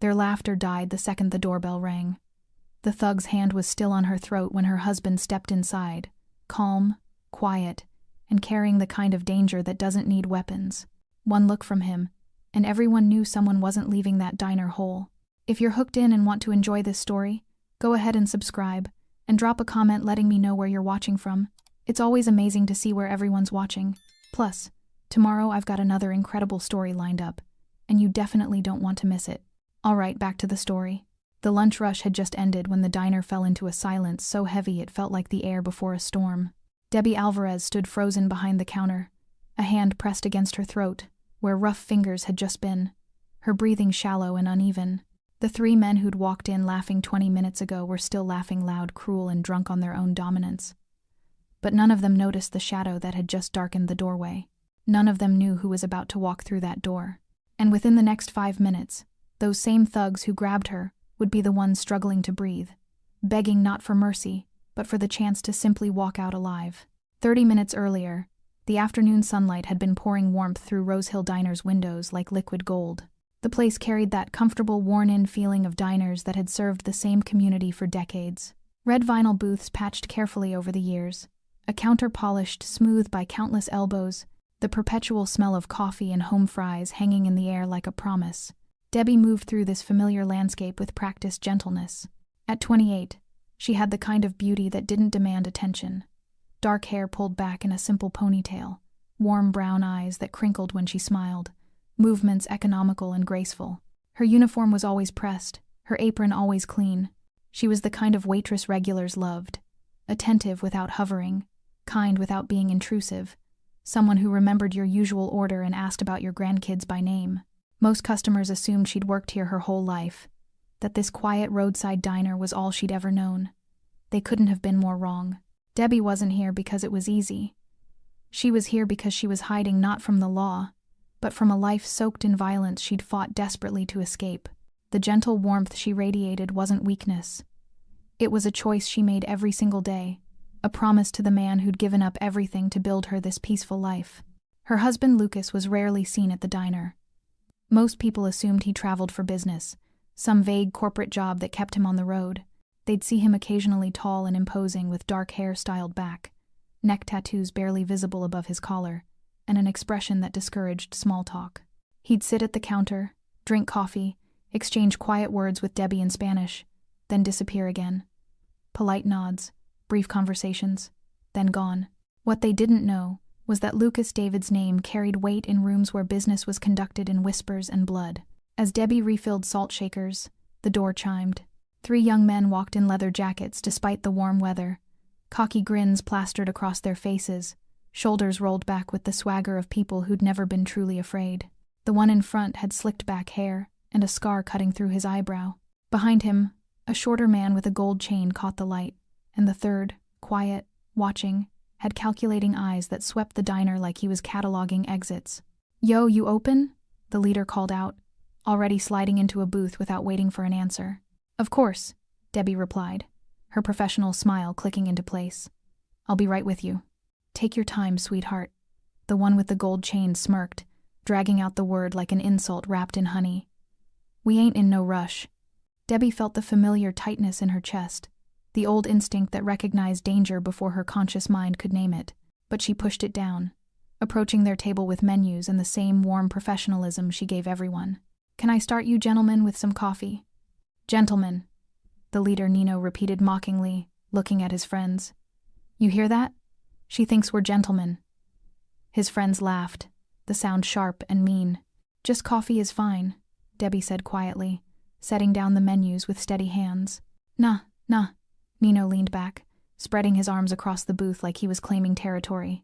Their laughter died the second the doorbell rang. The thug's hand was still on her throat when her husband stepped inside, calm, quiet, and carrying the kind of danger that doesn't need weapons. One look from him, and everyone knew someone wasn't leaving that diner whole. If you're hooked in and want to enjoy this story, go ahead and subscribe, and drop a comment letting me know where you're watching from. It's always amazing to see where everyone's watching. Plus, tomorrow I've got another incredible story lined up, and you definitely don't want to miss it. Alright, back to the story. The lunch rush had just ended when the diner fell into a silence so heavy it felt like the air before a storm. Debbie Alvarez stood frozen behind the counter, a hand pressed against her throat, where rough fingers had just been, her breathing shallow and uneven. The three men who'd walked in laughing 20 minutes ago were still laughing loud, cruel, and drunk on their own dominance. But none of them noticed the shadow that had just darkened the doorway. None of them knew who was about to walk through that door. And within the next 5 minutes, those same thugs who grabbed her would be the ones struggling to breathe, begging not for mercy, but for the chance to simply walk out alive. 30 minutes earlier, the afternoon sunlight had been pouring warmth through Rose Hill Diner's windows like liquid gold. The place carried that comfortable, worn-in feeling of diners that had served the same community for decades. Red vinyl booths patched carefully over the years, a counter polished smooth by countless elbows, the perpetual smell of coffee and home fries hanging in the air like a promise. Debbie moved through this familiar landscape with practiced gentleness. At 28, she had the kind of beauty that didn't demand attention. Dark hair pulled back in a simple ponytail, warm brown eyes that crinkled when she smiled, movements economical and graceful. Her uniform was always pressed, her apron always clean. She was the kind of waitress regulars loved, attentive without hovering, kind without being intrusive, someone who remembered your usual order and asked about your grandkids by name. Most customers assumed she'd worked here her whole life, that this quiet roadside diner was all she'd ever known. They couldn't have been more wrong. Debbie wasn't here because it was easy. She was here because she was hiding not from the law, but from a life soaked in violence she'd fought desperately to escape. The gentle warmth she radiated wasn't weakness. It was a choice she made every single day, a promise to the man who'd given up everything to build her this peaceful life. Her husband Lucas was rarely seen at the diner. Most people assumed he traveled for business, some vague corporate job that kept him on the road. They'd see him occasionally tall and imposing with dark hair styled back, neck tattoos barely visible above his collar, and an expression that discouraged small talk. He'd sit at the counter, drink coffee, exchange quiet words with Debbie in Spanish, then disappear again. Polite nods, brief conversations, then gone. What they didn't know was that Lucas David's name carried weight in rooms where business was conducted in whispers and blood. As Debbie refilled salt shakers, the door chimed. 3 young men walked in leather jackets despite the warm weather, cocky grins plastered across their faces, shoulders rolled back with the swagger of people who'd never been truly afraid. The one in front had slicked back hair and a scar cutting through his eyebrow. Behind him, a shorter man with a gold chain caught the light, and the third, quiet, watching, had calculating eyes that swept the diner like he was cataloging exits. "Yo, you open?" the leader called out, already sliding into a booth without waiting for an answer. "Of course," Debbie replied, her professional smile clicking into place. "I'll be right with you." "Take your time, sweetheart." The one with the gold chain smirked, dragging out the word like an insult wrapped in honey. "We ain't in no rush." Debbie felt the familiar tightness in her chest, the old instinct that recognized danger before her conscious mind could name it, but she pushed it down, approaching their table with menus and the same warm professionalism she gave everyone. "Can I start you gentlemen with some coffee?" "Gentlemen," the leader Nino repeated mockingly, looking at his friends. "You hear that? She thinks we're gentlemen." His friends laughed, the sound sharp and mean. "Just coffee is fine," Debbie said quietly, setting down the menus with steady hands. Nah. Nino leaned back, spreading his arms across the booth like he was claiming territory.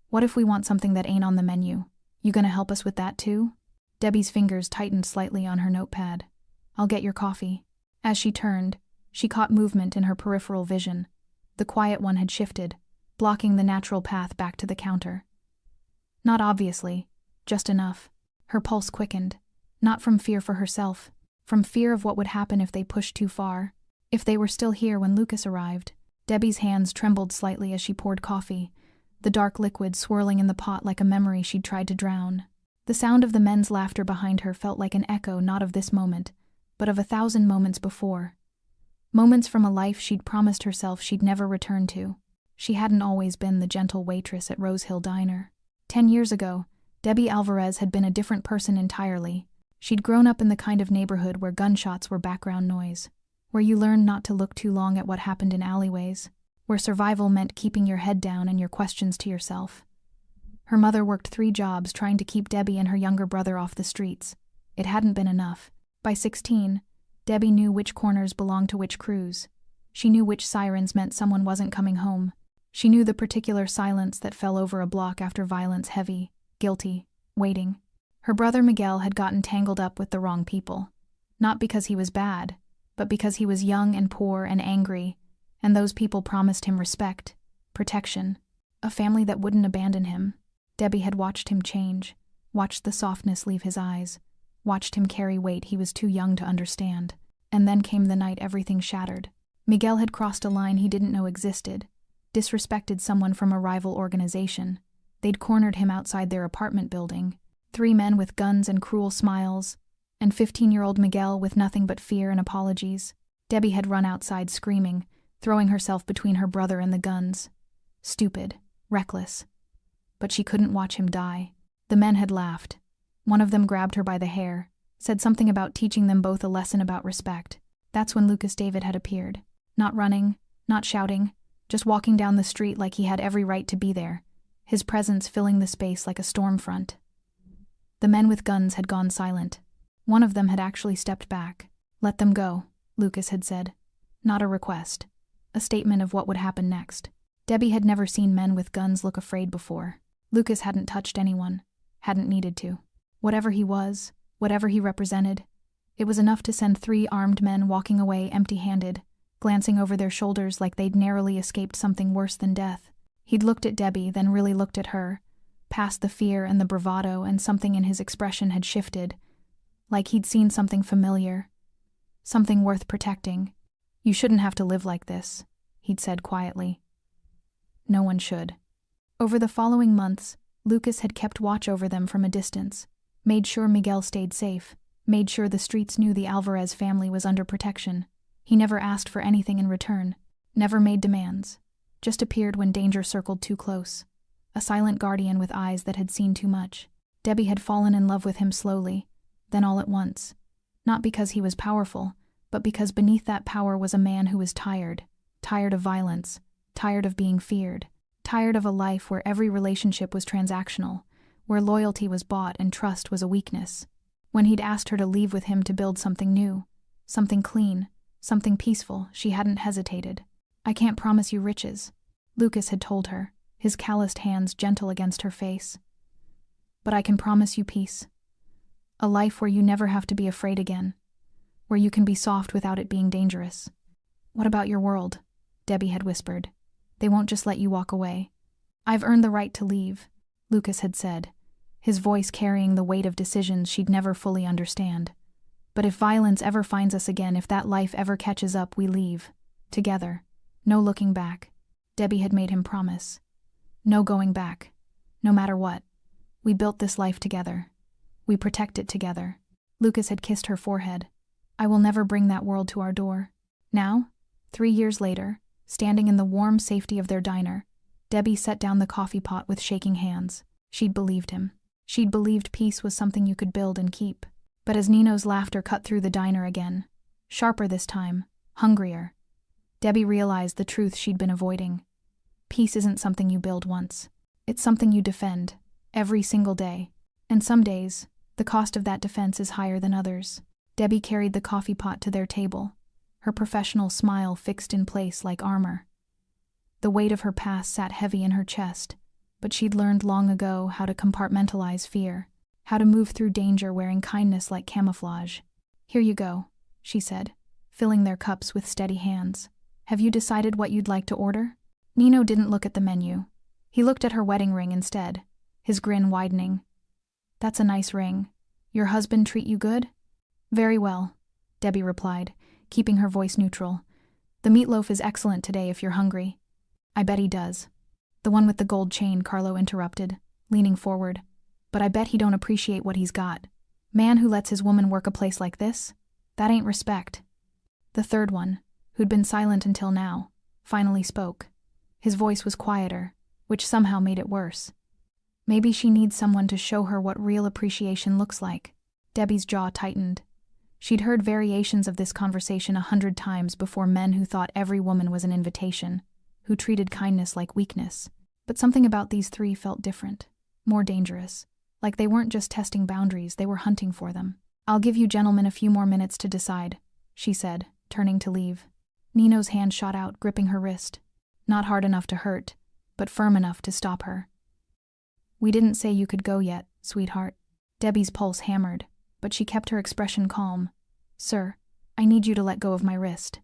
"What if we want something that ain't on the menu? You gonna help us with that too?" Debbie's fingers tightened slightly on her notepad. "I'll get your coffee." As she turned, she caught movement in her peripheral vision. The quiet one had shifted, blocking the natural path back to the counter. Not obviously, just enough. Her pulse quickened, not from fear for herself, from fear of what would happen if they pushed too far. If they were still here when Lucas arrived. Debbie's hands trembled slightly as she poured coffee, the dark liquid swirling in the pot like a memory she'd tried to drown. The sound of the men's laughter behind her felt like an echo not of this moment, but of 1,000 moments before. Moments from a life she'd promised herself she'd never return to. She hadn't always been the gentle waitress at Rose Hill Diner. 10 years ago, Debbie Alvarez had been a different person entirely. She'd grown up in the kind of neighborhood where gunshots were background noise, where you learned not to look too long at what happened in alleyways, where survival meant keeping your head down and your questions to yourself. Her mother worked 3 jobs trying to keep Debbie and her younger brother off the streets. It hadn't been enough. By 16, Debbie knew which corners belonged to which crews. She knew which sirens meant someone wasn't coming home. She knew the particular silence that fell over a block after violence, heavy, guilty, waiting. Her brother Miguel had gotten tangled up with the wrong people. Not because he was bad, but because he was young and poor and angry, and those people promised him respect, protection, a family that wouldn't abandon him. Debbie had watched him change, watched the softness leave his eyes, watched him carry weight he was too young to understand. And then came the night everything shattered. Miguel had crossed a line he didn't know existed, disrespected someone from a rival organization. They'd cornered him outside their apartment building. 3 men with guns and cruel smiles, and 15-year-old Miguel with nothing but fear and apologies. Debbie had run outside screaming, throwing herself between her brother and the guns. Stupid, reckless. But she couldn't watch him die. The men had laughed. One of them grabbed her by the hair, said something about teaching them both a lesson about respect. That's when Lucas David had appeared. Not running, not shouting, just walking down the street like he had every right to be there, his presence filling the space like a storm front. The men with guns had gone silent. One of them had actually stepped back. "Let them go," Lucas had said. Not a request. A statement of what would happen next. Debbie had never seen men with guns look afraid before. Lucas hadn't touched anyone, hadn't needed to. Whatever he was, whatever he represented, it was enough to send 3 armed men walking away empty-handed, glancing over their shoulders like they'd narrowly escaped something worse than death. He'd looked at Debbie, then really looked at her, past the fear and the bravado, and something in his expression had shifted, like he'd seen something familiar, something worth protecting. "You shouldn't have to live like this," he'd said quietly. No one should. Over the following months, Lucas had kept watch over them from a distance, made sure Miguel stayed safe, made sure the streets knew the Alvarez family was under protection. He never asked for anything in return, never made demands, just appeared when danger circled too close. A silent guardian with eyes that had seen too much. Debbie had fallen in love with him slowly, then all at once. Not because he was powerful, but because beneath that power was a man who was tired of violence, tired of being feared, tired of a life where every relationship was transactional, where loyalty was bought and trust was a weakness. When he'd asked her to leave with him to build something new, something clean, something peaceful, she hadn't hesitated. "I can't promise you riches," Lucas had told her, his calloused hands gentle against her face. "But I can promise you peace. A life where you never have to be afraid again, where you can be soft without it being dangerous." "What about your world?" Debbie had whispered. "They won't just let you walk away." "I've earned the right to leave," Lucas had said, his voice carrying the weight of decisions she'd never fully understand. "But if violence ever finds us again, if that life ever catches up, we leave. Together. No looking back." Debbie had made him promise. No going back. No matter what. We built this life together. We protect it together. Lucas had kissed her forehead. "I will never bring that world to our door." Now, 3 years later, standing in the warm safety of their diner, Debbie set down the coffee pot with shaking hands. She'd believed him. She'd believed peace was something you could build and keep. But as Nino's laughter cut through the diner again, sharper this time, hungrier, Debbie realized the truth she'd been avoiding. Peace isn't something you build once. It's something you defend, every single day. And some days, the cost of that defense is higher than others. Debbie carried the coffee pot to their table, her professional smile fixed in place like armor. The weight of her past sat heavy in her chest, but she'd learned long ago how to compartmentalize fear, how to move through danger wearing kindness like camouflage. "Here you go," she said, filling their cups with steady hands. "Have you decided what you'd like to order?" Nino didn't look at the menu. He looked at her wedding ring instead, his grin widening. "That's a nice ring. Your husband treat you good?" "Very well," Debbie replied, keeping her voice neutral. "The meatloaf is excellent today if you're hungry." "I bet he does." "The one with the gold chain," Carlo interrupted, leaning forward. "But I bet he don't appreciate what he's got. Man who lets his woman work a place like this? That ain't respect. The third one, who'd been silent until now, finally spoke. His voice was quieter, which somehow made it worse. Maybe she needs someone to show her what real appreciation looks like. Debbie's jaw tightened. She'd heard variations of this conversation 100 times before, men who thought every woman was an invitation, who treated kindness like weakness. But something about these three felt different, more dangerous. Like they weren't just testing boundaries, they were hunting for them. "I'll give you gentlemen a few more minutes to decide," she said, turning to leave. Nino's hand shot out, gripping her wrist. Not hard enough to hurt, but firm enough to stop her. "We didn't say you could go yet, sweetheart." Debbie's pulse hammered, but she kept her expression calm. "Sir, I need you to let go of my wrist."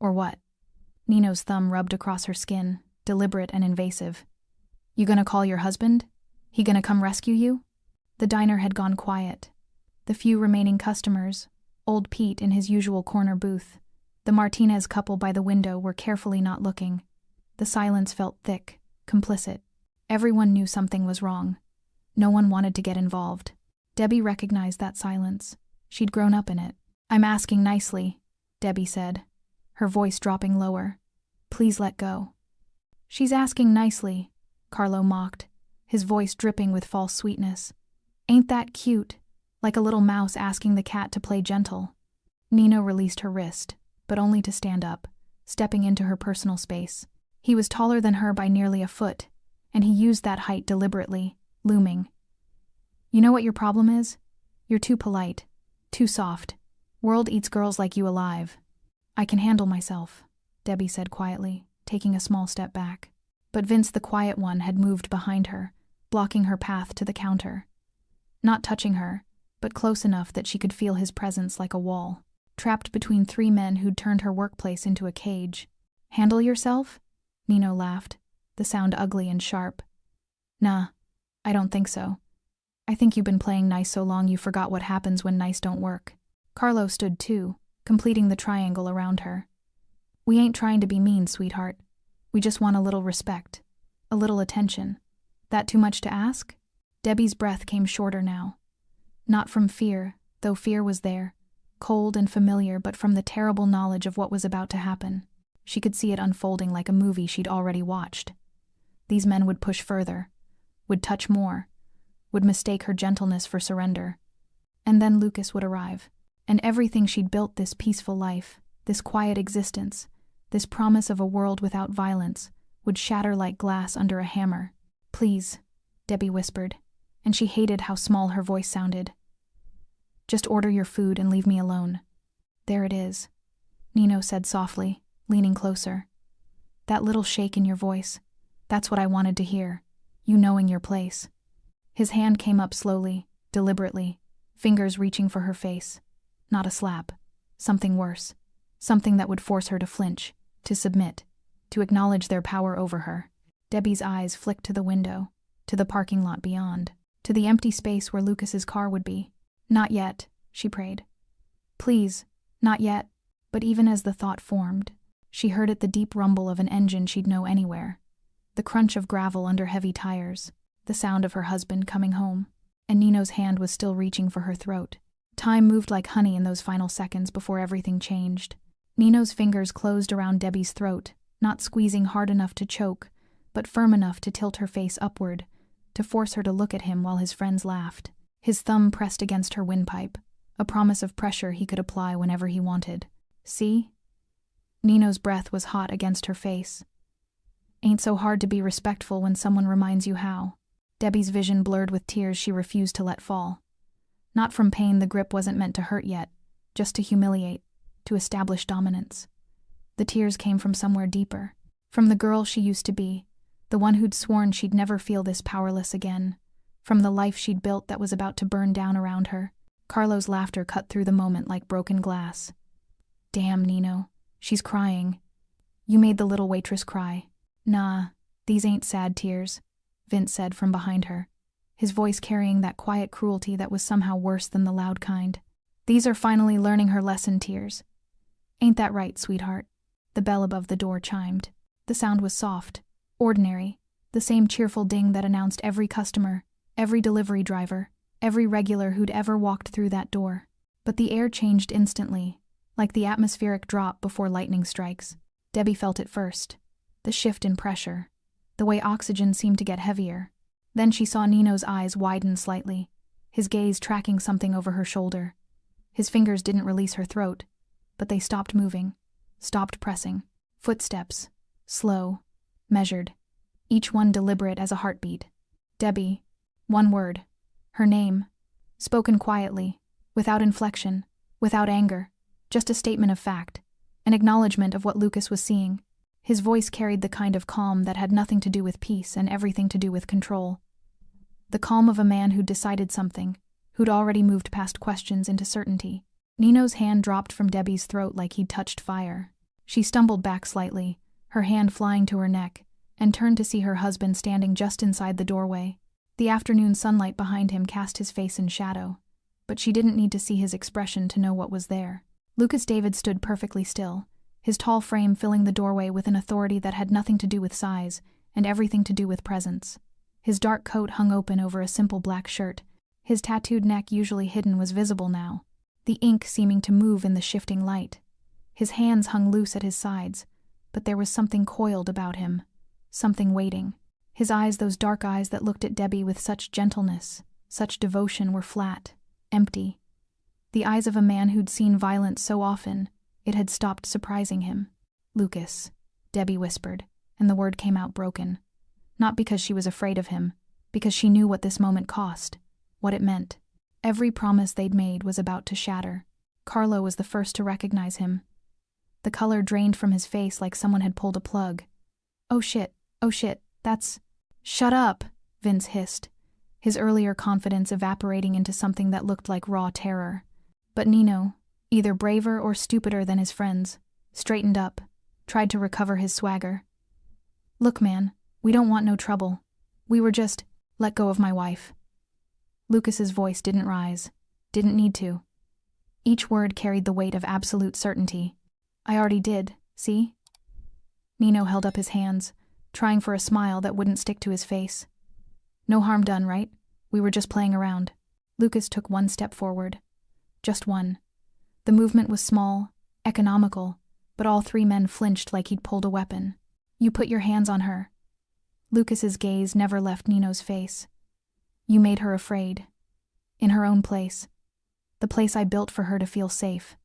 "Or what?" Nino's thumb rubbed across her skin, deliberate and invasive. "You gonna call your husband? He gonna come rescue you?" The diner had gone quiet. The few remaining customers, old Pete in his usual corner booth, the Martinez couple by the window, were carefully not looking. The silence felt thick, complicit. Everyone knew something was wrong. No one wanted to get involved. Debbie recognized that silence. She'd grown up in it. "I'm asking nicely," Debbie said, her voice dropping lower. "Please let go." "She's asking nicely," Carlo mocked, his voice dripping with false sweetness. "Ain't that cute? Like a little mouse asking the cat to play gentle." Nino released her wrist, but only to stand up, stepping into her personal space. He was taller than her by nearly a foot, and he used that height deliberately, looming. "You know what your problem is? You're too polite, too soft. World eats girls like you alive." "I can handle myself," Debbie said quietly, taking a small step back. But Vince, the quiet one, had moved behind her, blocking her path to the counter. Not touching her, but close enough that she could feel his presence like a wall. Trapped between three men who'd turned her workplace into a cage. "Handle yourself?" Nino laughed, the sound ugly and sharp. "Nah, I don't think so. I think you've been playing nice so long you forgot what happens when nice don't work." Carlo stood too, completing the triangle around her. "We ain't trying to be mean, sweetheart. We just want a little respect, a little attention. That too much to ask?" Debbie's breath came shorter now. Not from fear, though fear was there, cold and familiar, but from the terrible knowledge of what was about to happen. She could see it unfolding like a movie she'd already watched. These men would push further, would touch more, would mistake her gentleness for surrender. And then Lucas would arrive, and everything she'd built, this peaceful life, this quiet existence, this promise of a world without violence, would shatter like glass under a hammer. "Please," Debbie whispered, and she hated how small her voice sounded. "Just order your food and leave me alone." "There it is," Nino said softly, leaning closer. "That little shake in your voice, that's what I wanted to hear, you knowing your place." His hand came up slowly, deliberately, fingers reaching for her face. Not a slap. Something worse. Something that would force her to flinch, to submit, to acknowledge their power over her. Debbie's eyes flicked to the window, to the parking lot beyond, to the empty space where Lucas's car would be. "Not yet," she prayed. "Please, not yet." But even as the thought formed, she heard it, the deep rumble of an engine she'd know anywhere, the crunch of gravel under heavy tires, the sound of her husband coming home, and Nino's hand was still reaching for her throat. Time moved like honey in those final seconds before everything changed. Nino's fingers closed around Debbie's throat, not squeezing hard enough to choke, but firm enough to tilt her face upward, to force her to look at him while his friends laughed. His thumb pressed against her windpipe, a promise of pressure he could apply whenever he wanted. "See?" Nino's breath was hot against her face. "Ain't so hard to be respectful when someone reminds you how." Debbie's vision blurred with tears she refused to let fall. Not from pain, the grip wasn't meant to hurt yet, just to humiliate, to establish dominance. The tears came from somewhere deeper, from the girl she used to be, the one who'd sworn she'd never feel this powerless again, from the life she'd built that was about to burn down around her. Carlo's laughter cut through the moment like broken glass. "Damn, Nino, she's crying. You made the little waitress cry." "Nah, these ain't sad tears," Vince said from behind her, his voice carrying that quiet cruelty that was somehow worse than the loud kind. "These are finally learning her lesson tears. Ain't that right, sweetheart?" The bell above the door chimed. The sound was soft, ordinary, the same cheerful ding that announced every customer, every delivery driver, every regular who'd ever walked through that door. But the air changed instantly, like the atmospheric drop before lightning strikes. Debbie felt it first. The shift in pressure. The way oxygen seemed to get heavier. Then she saw Nino's eyes widen slightly, his gaze tracking something over her shoulder. His fingers didn't release her throat, but they stopped moving, stopped pressing. Footsteps. Slow. Measured. Each one deliberate as a heartbeat. Debbie. One word. Her name. Spoken quietly, without inflection, without anger. Just a statement of fact. An acknowledgement of what Lucas was seeing. His voice carried the kind of calm that had nothing to do with peace and everything to do with control. The calm of a man who'd decided something, who'd already moved past questions into certainty. Nino's hand dropped from Debbie's throat like he'd touched fire. She stumbled back slightly, her hand flying to her neck, and turned to see her husband standing just inside the doorway. The afternoon sunlight behind him cast his face in shadow, but she didn't need to see his expression to know what was there. Lucas David stood perfectly still, his tall frame filling the doorway with an authority that had nothing to do with size and everything to do with presence. His dark coat hung open over a simple black shirt. His tattooed neck, usually hidden, was visible now, the ink seeming to move in the shifting light. His hands hung loose at his sides, but there was something coiled about him, something waiting. His eyes, those dark eyes that looked at Debbie with such gentleness, such devotion, were flat, empty. The eyes of a man who'd seen violence so often, it had stopped surprising him. "Lucas," Debbie whispered, and the word came out broken. Not because she was afraid of him, because she knew what this moment cost, what it meant. Every promise they'd made was about to shatter. Carlo was the first to recognize him. The color drained from his face like someone had pulled a plug. Oh shit, that's... "Shut up," Vince hissed, his earlier confidence evaporating into something that looked like raw terror. But Nino, either braver or stupider than his friends, straightened up, tried to recover his swagger. "Look, man, we don't want no trouble. We were just... let go of my wife." Lucas's voice didn't rise, didn't need to. Each word carried the weight of absolute certainty. "I already did, see?" Nino held up his hands, trying for a smile that wouldn't stick to his face. "No harm done, right? We were just playing around." Lucas took one step forward. Just one. The movement was small, economical, but all three men flinched like he'd pulled a weapon. "You put your hands on her." Lucas's gaze never left Nino's face. "You made her afraid. In her own place. The place I built for her to feel safe."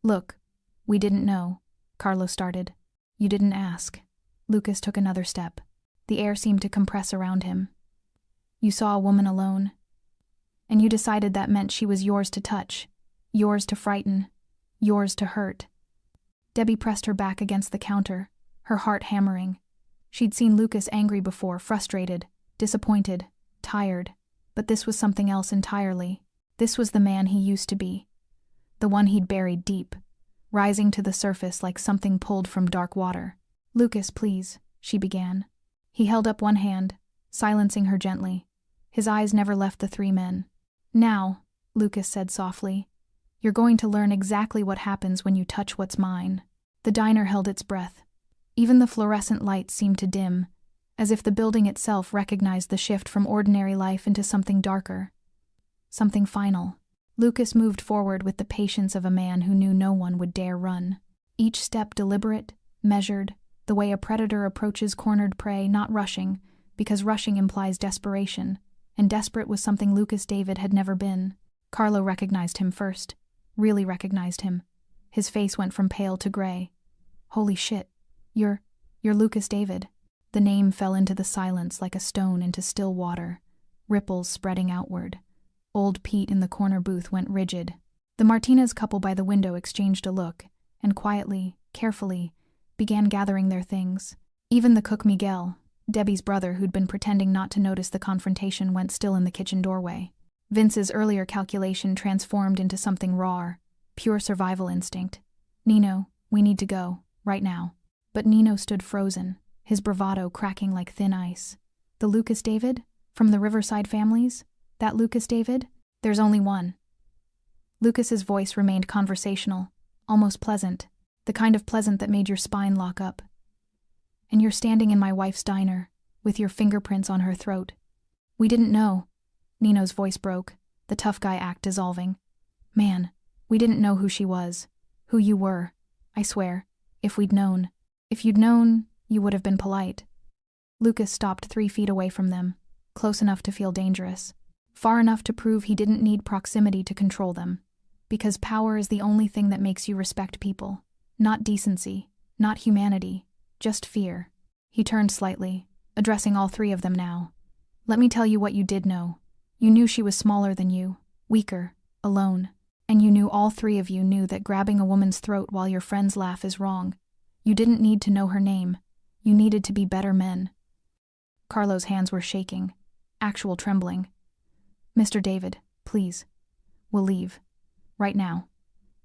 "Look, we didn't know," Carlo started. "You didn't ask." Lucas took another step. The air seemed to compress around him. "You saw a woman alone, and you decided that meant she was yours to touch, yours to frighten, yours to hurt." Debbie pressed her back against the counter, her heart hammering. She'd seen Lucas angry before, frustrated, disappointed, tired, but this was something else entirely. This was the man he used to be, the one he'd buried deep, rising to the surface like something pulled from dark water. "Lucas, please," she began. He held up one hand, silencing her gently. His eyes never left the three men. "Now," Lucas said softly, "you're going to learn exactly what happens when you touch what's mine." The diner held its breath. Even the fluorescent lights seemed to dim, as if the building itself recognized the shift from ordinary life into something darker, something final. Lucas moved forward with the patience of a man who knew no one would dare run. Each step deliberate, measured, the way a predator approaches cornered prey, not rushing, because rushing implies desperation, and desperate was something Lucas David had never been. Carlo recognized him first, really recognized him. His face went from pale to gray. "Holy shit, you're Lucas David." The name fell into the silence like a stone into still water, ripples spreading outward. Old Pete in the corner booth went rigid. The Martinez couple by the window exchanged a look, and quietly, carefully, began gathering their things. Even the cook Miguel, Debbie's brother who'd been pretending not to notice the confrontation, went still in the kitchen doorway. Vince's earlier calculation transformed into something raw, pure survival instinct. "Nino, we need to go, right now." But Nino stood frozen, his bravado cracking like thin ice. "The Lucas David? From the Riverside families? That Lucas David? There's only one." Lucas's voice remained conversational, almost pleasant, the kind of pleasant that made your spine lock up. "And you're standing in my wife's diner, with your fingerprints on her throat." "We didn't know." Nino's voice broke, the tough guy act dissolving. "Man, We didn't know who she was, who you were, I swear. If we'd known. If you'd known, you would have been polite. Lucas stopped 3 feet away from them, close enough to feel dangerous, far enough to prove he didn't need proximity to control them. Because power is the only thing that makes you respect people. Not decency, not humanity, just fear. He turned slightly, addressing all 3 of them now. Let me tell you what you did know. You knew she was smaller than you, weaker, alone. And you knew all 3 of you knew that grabbing a woman's throat while your friends laugh is wrong. You didn't need to know her name. You needed to be better men. Carlo's hands were shaking, actual trembling. Mr. David, please. We'll leave. Right now.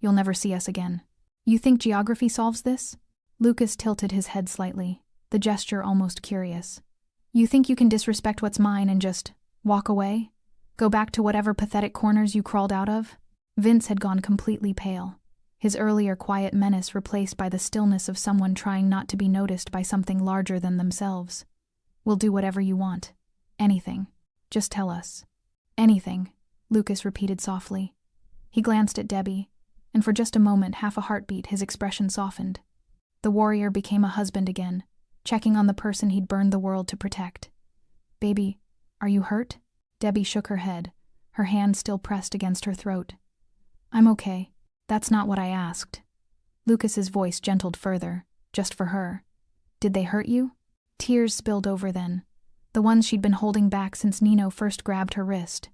You'll never see us again. You think geography solves this? Lucas tilted his head slightly, the gesture almost curious. You think you can disrespect what's mine and just walk away? Go back to whatever pathetic corners you crawled out of? Vince had gone completely pale, his earlier quiet menace replaced by the stillness of someone trying not to be noticed by something larger than themselves. We'll do whatever you want. Anything. Just tell us. Anything, Lucas repeated softly. He glanced at Debbie, and for just a moment, half a heartbeat, his expression softened. The warrior became a husband again, checking on the person he'd burned the world to protect. Baby, are you hurt? Debbie shook her head, her hand still pressed against her throat. I'm okay. That's not what I asked. Lucas's voice gentled further, just for her. Did they hurt you? Tears spilled over then, the ones she'd been holding back since Nino first grabbed her wrist.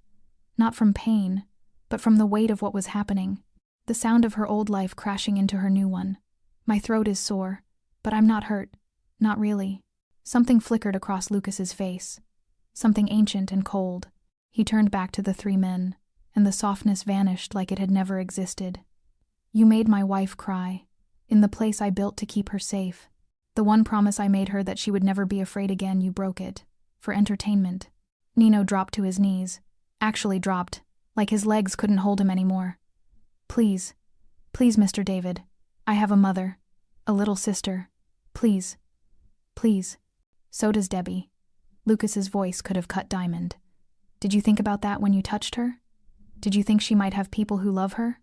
Not from pain, but from the weight of what was happening, the sound of her old life crashing into her new one. My throat is sore, but I'm not hurt. Not really. Something flickered across Lucas's face. Something ancient and cold. He turned back to the 3 men, and the softness vanished like it had never existed. You made my wife cry, in the place I built to keep her safe. The one promise I made her that she would never be afraid again, you broke it. For entertainment. Nino dropped to his knees. Actually dropped, like his legs couldn't hold him anymore. Please. Please, Mr. David. I have a mother. A little sister. Please. Please. So does Debbie. Lucas's voice could have cut diamond. Did you think about that when you touched her? Did you think she might have people who love her?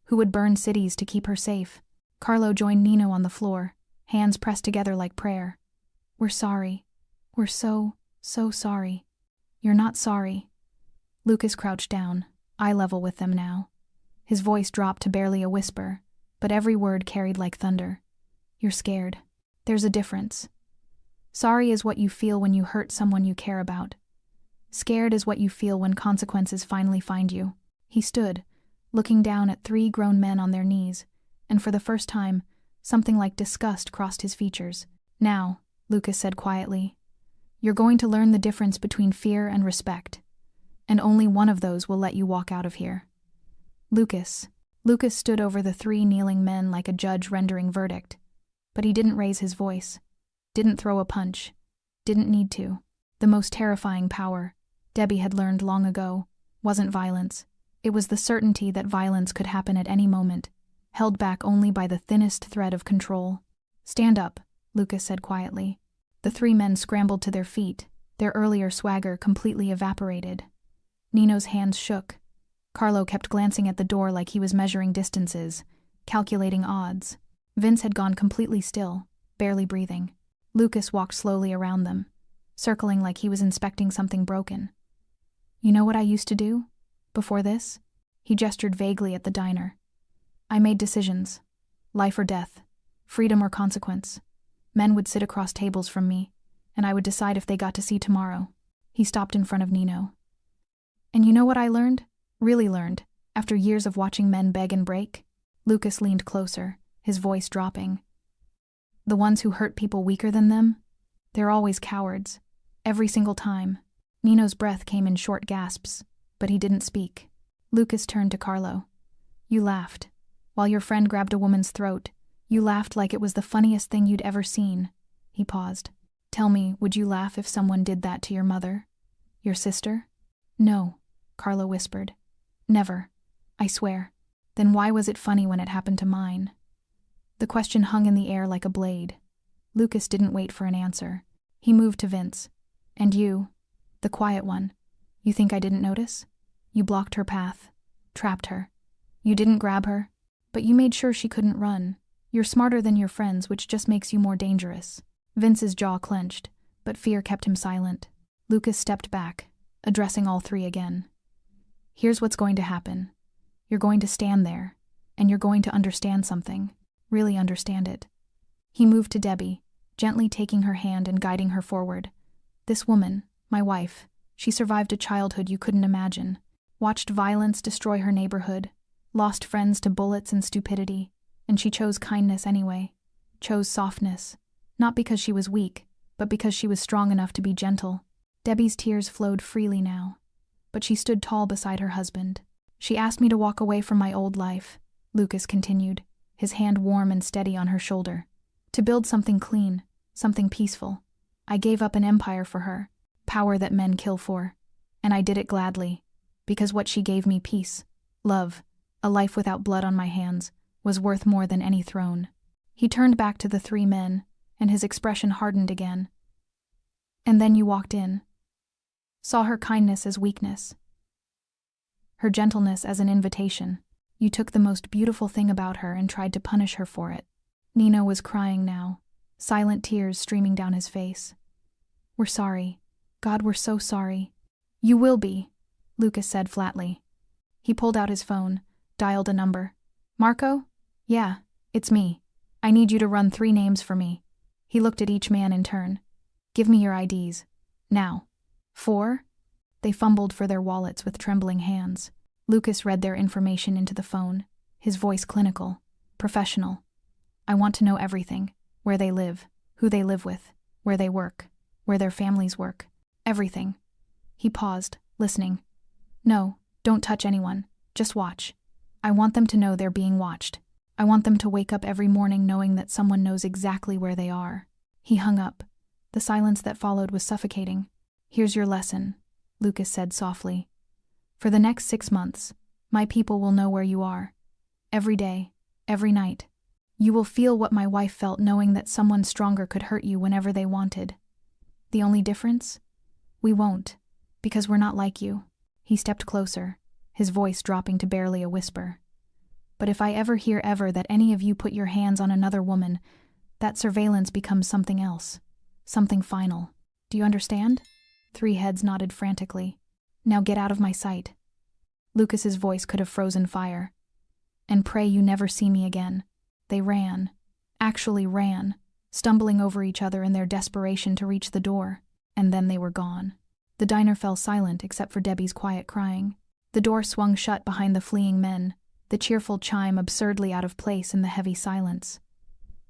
Who would burn cities to keep her safe? Carlo joined Nino on the floor, hands pressed together like prayer. We're sorry. We're so sorry. You're not sorry. Lucas crouched down, eye level with them now. His voice dropped to barely a whisper, but every word carried like thunder. You're scared. There's a difference. Sorry is what you feel when you hurt someone you care about. Scared is what you feel when consequences finally find you. He stood, looking down at 3 grown men on their knees, and for the first time, something like disgust crossed his features. Now, Lucas said quietly, you're going to learn the difference between fear and respect, and only one of those will let you walk out of here. Lucas stood over the 3 kneeling men like a judge rendering verdict, but he didn't raise his voice, didn't throw a punch, didn't need to. The most terrifying power, Debbie had learned long ago, wasn't violence. It was the certainty that violence could happen at any moment, held back only by the thinnest thread of control. Stand up, Lucas said quietly. The 3 men scrambled to their feet, their earlier swagger completely evaporated. Nino's hands shook. Carlo kept glancing at the door like he was measuring distances, calculating odds. Vince had gone completely still, barely breathing. Lucas walked slowly around them, circling like he was inspecting something broken. You know what I used to do? Before this? He gestured vaguely at the diner. I made decisions. Life or death. Freedom or consequence. Men would sit across tables from me, and I would decide if they got to see tomorrow. He stopped in front of Nino. And you know what I learned? Really learned, after years of watching men beg and break? Lucas leaned closer, his voice dropping. The ones who hurt people weaker than them? They're always cowards. Every single time. Nino's breath came in short gasps, but he didn't speak. Lucas turned to Carlo. You laughed. While your friend grabbed a woman's throat, you laughed like it was the funniest thing you'd ever seen. He paused. Tell me, would you laugh if someone did that to your mother? Your sister? No, Carlo whispered. Never. I swear. Then why was it funny when it happened to mine? The question hung in the air like a blade. Lucas didn't wait for an answer. He moved to Vince. And you, the quiet one, you think I didn't notice? You blocked her path, trapped her. You didn't grab her, but you made sure she couldn't run. You're smarter than your friends, which just makes you more dangerous." Vince's jaw clenched, but fear kept him silent. Lucas stepped back, addressing all three again. "Here's what's going to happen. You're going to stand there, and you're going to understand something. Really understand it." He moved to Debbie, gently taking her hand and guiding her forward. "This woman, my wife, she survived a childhood you couldn't imagine. Watched violence destroy her neighborhood, lost friends to bullets and stupidity, and she chose kindness anyway. Chose softness, not because she was weak, but because she was strong enough to be gentle." Debbie's tears flowed freely now, but she stood tall beside her husband. "She asked me to walk away from my old life," Lucas continued, his hand warm and steady on her shoulder. "To build something clean, something peaceful. I gave up an empire for her, power that men kill for. And I did it gladly, because what she gave me, peace, love, a life without blood on my hands, was worth more than any throne." He turned back to the three men, and his expression hardened again. "And then you walked in. Saw her kindness as weakness, her gentleness as an invitation. You took the most beautiful thing about her and tried to punish her for it." Nino was crying now, silent tears streaming down his face. "We're sorry. God, we're so sorry." "You will be," Lucas said flatly. He pulled out his phone, dialed a number. "Marco? Yeah, it's me. I need you to run 3 names for me." He looked at each man in turn. "Give me your IDs. Now." 4? They fumbled for their wallets with trembling hands. Lucas read their information into the phone, his voice clinical, professional. "I want to know everything. Where they live, who they live with, where they work, where their families work. Everything." He paused, listening. "No, don't touch anyone. Just watch. I want them to know they're being watched. I want them to wake up every morning knowing that someone knows exactly where they are." He hung up. The silence that followed was suffocating. "Here's your lesson," Lucas said softly. "For the next 6 months, my people will know where you are. Every day, every night. You will feel what my wife felt knowing that someone stronger could hurt you whenever they wanted. The only difference? We won't, because we're not like you." He stepped closer, his voice dropping to barely a whisper. "But if I ever hear that any of you put your hands on another woman, that surveillance becomes something else. Something final. Do you understand?" 3 heads nodded frantically. "Now get out of my sight." Lucas's voice could have frozen fire. "And pray you never see me again." They ran, actually ran, stumbling over each other in their desperation to reach the door, and then they were gone. The diner fell silent except for Debbie's quiet crying. The door swung shut behind the fleeing men, the cheerful chime absurdly out of place in the heavy silence.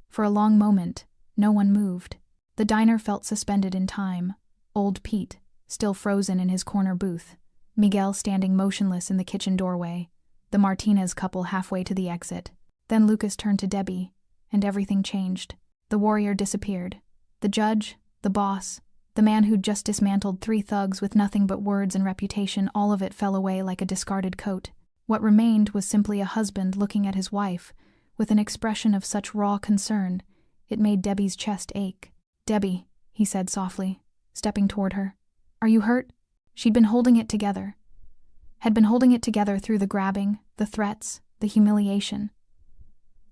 For a long moment, no one moved. The diner felt suspended in time. Old Pete, still frozen in his corner booth, Miguel standing motionless in the kitchen doorway, the Martinez couple halfway to the exit. Then Lucas turned to Debbie, and everything changed. The warrior disappeared. The judge, the boss, the man who'd just dismantled 3 thugs with nothing but words and reputation, all of it fell away like a discarded coat. What remained was simply a husband looking at his wife, with an expression of such raw concern, it made Debbie's chest ache. "Debbie," he said softly, stepping toward her. "Are you hurt?" She'd been holding it together. Had been holding it together through the grabbing, the threats, the humiliation.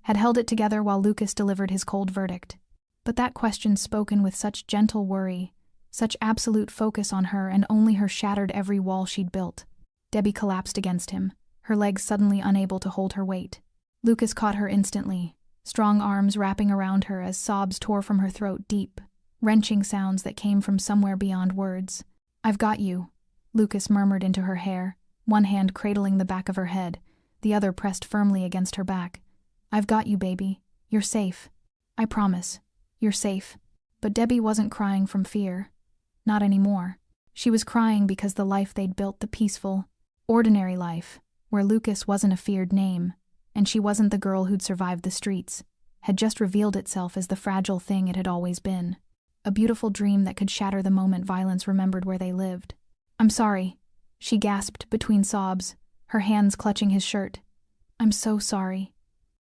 Had held it together while Lucas delivered his cold verdict. But that question spoken with such gentle worry, such absolute focus on her and only her shattered every wall she'd built. Debbie collapsed against him, her legs suddenly unable to hold her weight. Lucas caught her instantly, strong arms wrapping around her as sobs tore from her throat, deep, wrenching sounds that came from somewhere beyond words. "I've got you," Lucas murmured into her hair, one hand cradling the back of her head, the other pressed firmly against her back. "I've got you, baby. You're safe. I promise. You're safe." But Debbie wasn't crying from fear. Not anymore. She was crying because the life they'd built, the peaceful, ordinary life, where Lucas wasn't a feared name, and she wasn't the girl who'd survived the streets, had just revealed itself as the fragile thing it had always been. A beautiful dream that could shatter the moment violence remembered where they lived. "I'm sorry," she gasped between sobs, her hands clutching his shirt. "I'm so sorry."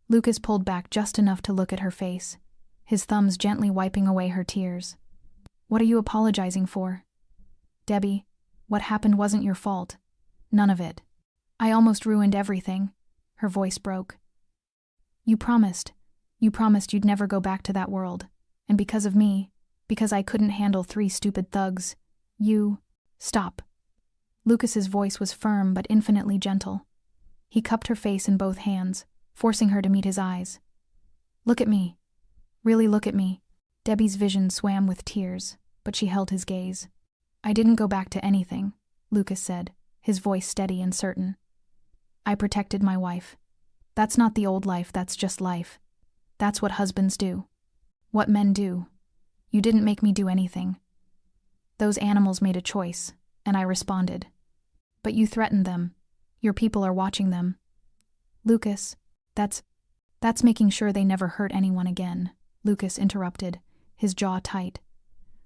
Lucas pulled back just enough to look at her face, his thumbs gently wiping away her tears. "What are you apologizing for?" "Debbie, what happened wasn't your fault. None of it. I almost ruined everything." Her voice broke. You promised you'd never go back to that world. And because of me, because I couldn't handle 3 stupid thugs, you... Stop. Lucas's voice was firm but infinitely gentle. He cupped her face in both hands, forcing her to meet his eyes. Look at me. Really look at me. Debbie's vision swam with tears, but she held his gaze. I didn't go back to anything, Lucas said, his voice steady and certain. I protected my wife. That's not the old life, that's just life. That's what husbands do. What men do. You didn't make me do anything. Those animals made a choice, and I responded. But you threatened them. Your people are watching them. Lucas, that's making sure they never hurt anyone again, Lucas interrupted, his jaw tight.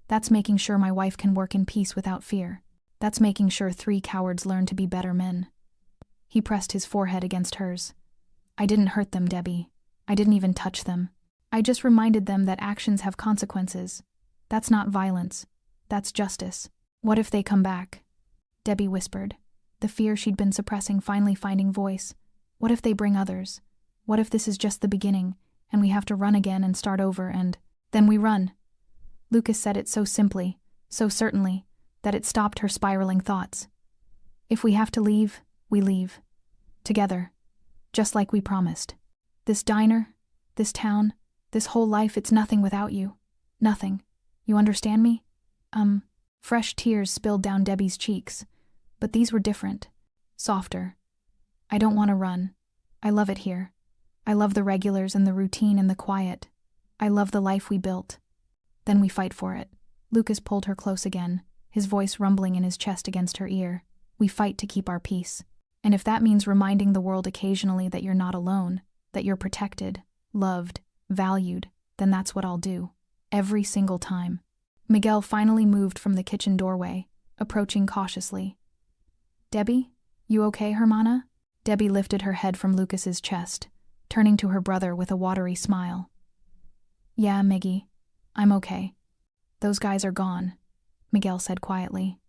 That's making sure my wife can work in peace without fear. That's making sure 3 cowards learn to be better men. He pressed his forehead against hers. I didn't hurt them, Debbie. I didn't even touch them. I just reminded them that actions have consequences. That's not violence. That's justice. What if they come back? Debbie whispered, the fear she'd been suppressing finally finding voice. What if they bring others? What if this is just the beginning, and we have to run again and start over and... Then we run. Lucas said it so simply, so certainly, that it stopped her spiraling thoughts. If we have to leave, we leave. Together. Just like we promised. This diner, this town, this whole life, it's nothing without you. Nothing. You understand me? Fresh tears spilled down Debbie's cheeks, but these were different. Softer. I don't want to run. I love it here. I love the regulars and the routine and the quiet. I love the life we built. Then we fight for it. Lucas pulled her close again, his voice rumbling in his chest against her ear. We fight to keep our peace. And if that means reminding the world occasionally that you're not alone, that you're protected, loved, valued, then that's what I'll do. Every single time. Miguel finally moved from the kitchen doorway, approaching cautiously. Debbie, you okay, Hermana? Debbie lifted her head from Lucas's chest, turning to her brother with a watery smile. Yeah, Miggy, I'm okay. Those guys are gone, Miguel said quietly.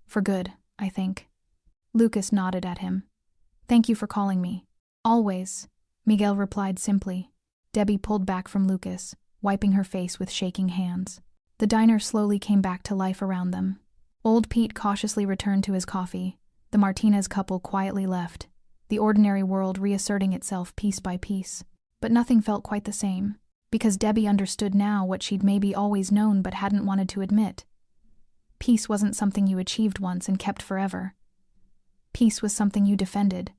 For good, I think. Lucas nodded at him. Thank you for calling me. Always, Miguel replied simply. Debbie pulled back from Lucas, wiping her face with shaking hands. The diner slowly came back to life around them. Old Pete cautiously returned to his coffee. The Martinez couple quietly left, the ordinary world reasserting itself piece by piece. But nothing felt quite the same, because Debbie understood now what she'd maybe always known but hadn't wanted to admit. Peace wasn't something you achieved once and kept forever. Peace was something you defended.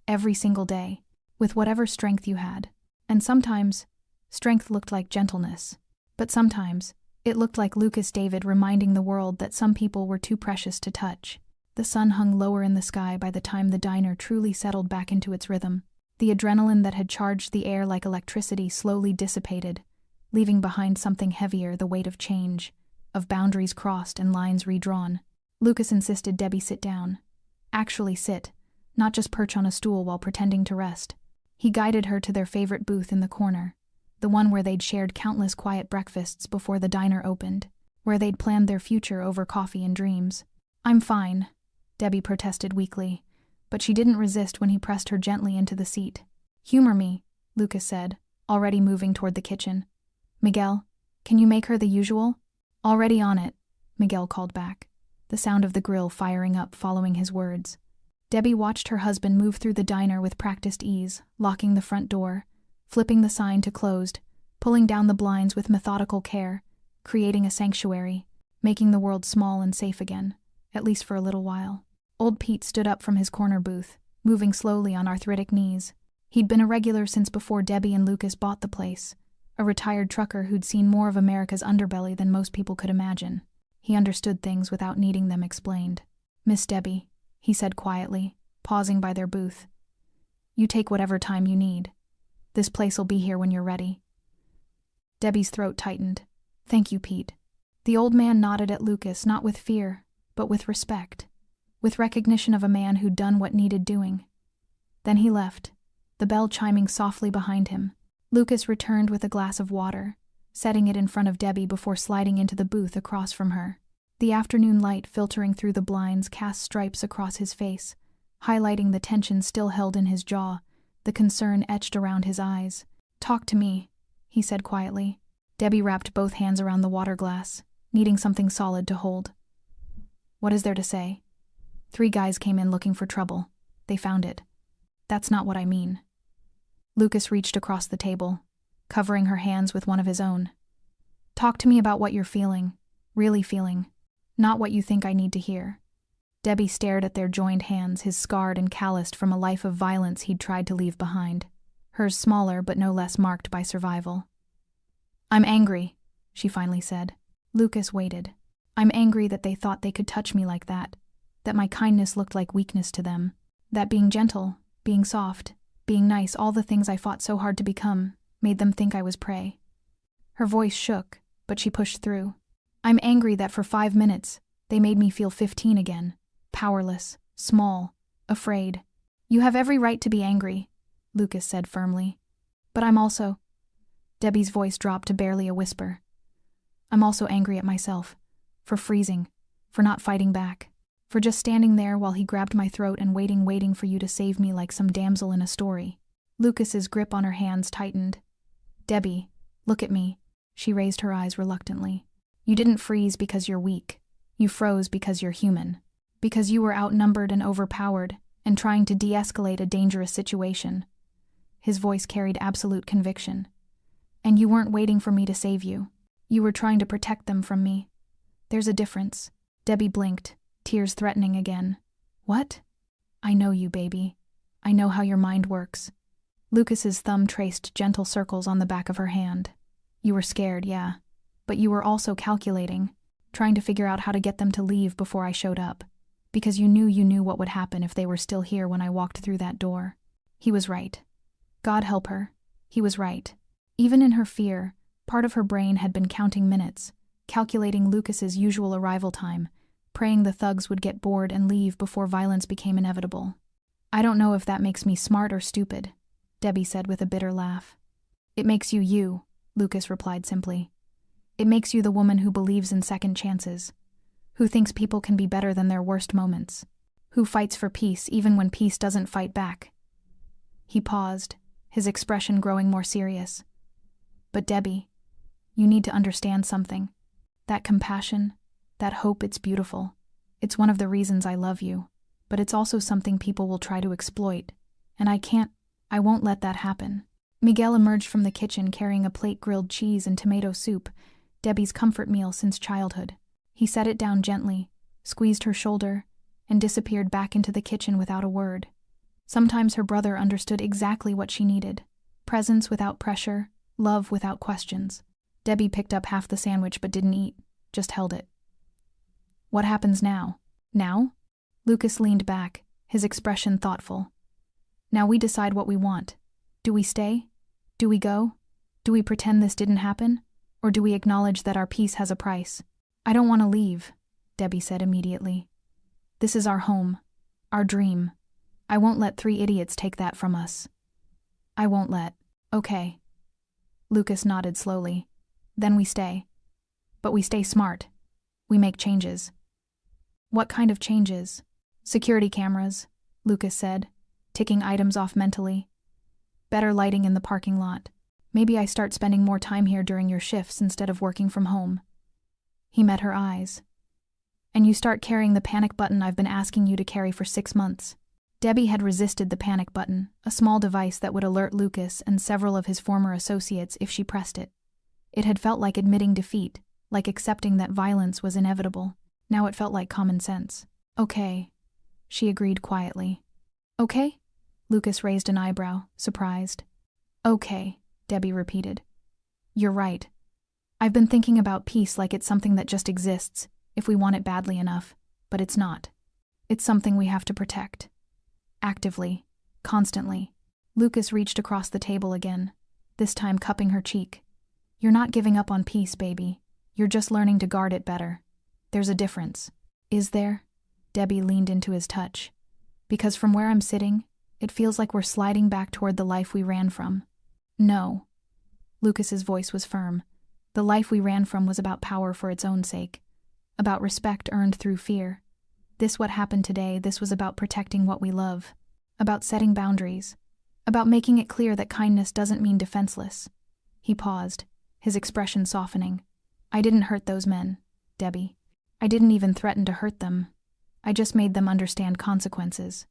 Every single day, with whatever strength you had. And sometimes, strength looked like gentleness. But sometimes, it looked like Lucas David reminding the world that some people were too precious to touch. The sun hung lower in the sky by the time the diner truly settled back into its rhythm. The adrenaline that had charged the air like electricity slowly dissipated, leaving behind something heavier, the weight of change, of boundaries crossed and lines redrawn. Lucas insisted Debbie sit down. Actually sit, not just perch on a stool while pretending to rest. He guided her to their favorite booth in the corner, the one where they'd shared countless quiet breakfasts before the diner opened, where they'd planned their future over coffee and dreams. I'm fine, Debbie protested weakly, but she didn't resist when he pressed her gently into the seat. Humor me, Lucas said, already moving toward the kitchen. Miguel, can you make her the usual? Already on it, Miguel called back, the sound of the grill firing up following his words. Debbie watched her husband move through the diner with practiced ease, locking the front door, flipping the sign to closed, pulling down the blinds with methodical care, creating a sanctuary, making the world small and safe again, at least for a little while. Old Pete stood up from his corner booth, moving slowly on arthritic knees. He'd been a regular since before Debbie and Lucas bought the place, a retired trucker who'd seen more of America's underbelly than most people could imagine. He understood things without needing them explained. Miss Debbie, he said quietly, pausing by their booth. You take whatever time you need. This place'll be here when you're ready. Debbie's throat tightened. Thank you, Pete. The old man nodded at Lucas, not with fear, but with respect, with recognition of a man who'd done what needed doing. Then he left, the bell chiming softly behind him. Lucas returned with a glass of water, setting it in front of Debbie before sliding into the booth across from her. The afternoon light filtering through the blinds cast stripes across his face, highlighting the tension still held in his jaw, the concern etched around his eyes. "Talk to me," he said quietly. Debbie wrapped both hands around the water glass, needing something solid to hold. "What is there to say? 3 guys came in looking for trouble. They found it." "That's not what I mean." Lucas reached across the table, covering her hands with one of his own. "Talk to me about what you're feeling, really feeling, not what you think I need to hear." Debbie stared at their joined hands, his scarred and calloused from a life of violence he'd tried to leave behind, hers smaller but no less marked by survival. "I'm angry," she finally said. Lucas waited. "I'm angry that they thought they could touch me like that my kindness looked like weakness to them, that being gentle, being soft, being nice, all the things I fought so hard to become, made them think I was prey." Her voice shook, but she pushed through. "I'm angry that for 5 minutes, they made me feel 15 again, powerless, small, afraid." "You have every right to be angry," Lucas said firmly. "But I'm also—" Debbie's voice dropped to barely a whisper. "I'm also angry at myself, for freezing, for not fighting back, for just standing there while he grabbed my throat and waiting for you to save me like some damsel in a story." Lucas's grip on her hands tightened. "Debbie, look at me." She raised her eyes reluctantly. "You didn't freeze because you're weak. You froze because you're human. Because you were outnumbered and overpowered, and trying to de-escalate a dangerous situation." His voice carried absolute conviction. "And you weren't waiting for me to save you. You were trying to protect them from me. There's a difference." Debbie blinked, tears threatening again. "What?" "I know you, baby. I know how your mind works." Lucas's thumb traced gentle circles on the back of her hand. "You were scared, yeah. But you were also calculating, trying to figure out how to get them to leave before I showed up. Because you knew what would happen if they were still here when I walked through that door." He was right. God help her. He was right. Even in her fear, part of her brain had been counting minutes, calculating Lucas's usual arrival time, praying the thugs would get bored and leave before violence became inevitable. "I don't know if that makes me smart or stupid," Debbie said with a bitter laugh. "It makes you you," Lucas replied simply. "It makes you the woman who believes in second chances, who thinks people can be better than their worst moments, who fights for peace even when peace doesn't fight back." He paused, his expression growing more serious. "But Debbie, you need to understand something. That compassion, that hope, it's beautiful. It's one of the reasons I love you, but it's also something people will try to exploit, and I won't let that happen." Miguel emerged from the kitchen carrying a plate grilled cheese and tomato soup, Debbie's comfort meal since childhood. He set it down gently, squeezed her shoulder, and disappeared back into the kitchen without a word. Sometimes her brother understood exactly what she needed: presence without pressure, love without questions. Debbie picked up half the sandwich but didn't eat, just held it. "What happens now?" "Now?" Lucas leaned back, his expression thoughtful. "Now we decide what we want. Do we stay? Do we go? Do we pretend this didn't happen? Or do we acknowledge that our peace has a price?" "I don't want to leave," Debbie said immediately. "This is our home, our dream. I won't let 3 idiots take that from us. I won't let." "Okay." Lucas nodded slowly. "Then we stay. But we stay smart. We make changes." "What kind of changes?" "Security cameras," Lucas said, ticking items off mentally. "Better lighting in the parking lot. Maybe I start spending more time here during your shifts instead of working from home." He met her eyes. "And you start carrying the panic button I've been asking you to carry for 6 months. Debbie had resisted the panic button, a small device that would alert Lucas and several of his former associates if she pressed it. It had felt like admitting defeat, like accepting that violence was inevitable. Now it felt like common sense. "Okay," she agreed quietly. "Okay?" Lucas raised an eyebrow, surprised. "Okay," Debbie repeated. "You're right. I've been thinking about peace like it's something that just exists, if we want it badly enough, but it's not. It's something we have to protect. Actively, constantly." Lucas reached across the table again, this time cupping her cheek. "You're not giving up on peace, baby. You're just learning to guard it better. There's a difference." "Is there?" Debbie leaned into his touch. "Because from where I'm sitting, it feels like we're sliding back toward the life we ran from." "No." Lucas's voice was firm. "The life we ran from was about power for its own sake, about respect earned through fear. What happened today, this was about protecting what we love, about setting boundaries, about making it clear that kindness doesn't mean defenseless. He paused, his expression softening. I didn't hurt those men, Debbie. I didn't even threaten to hurt them. I just made them understand consequences.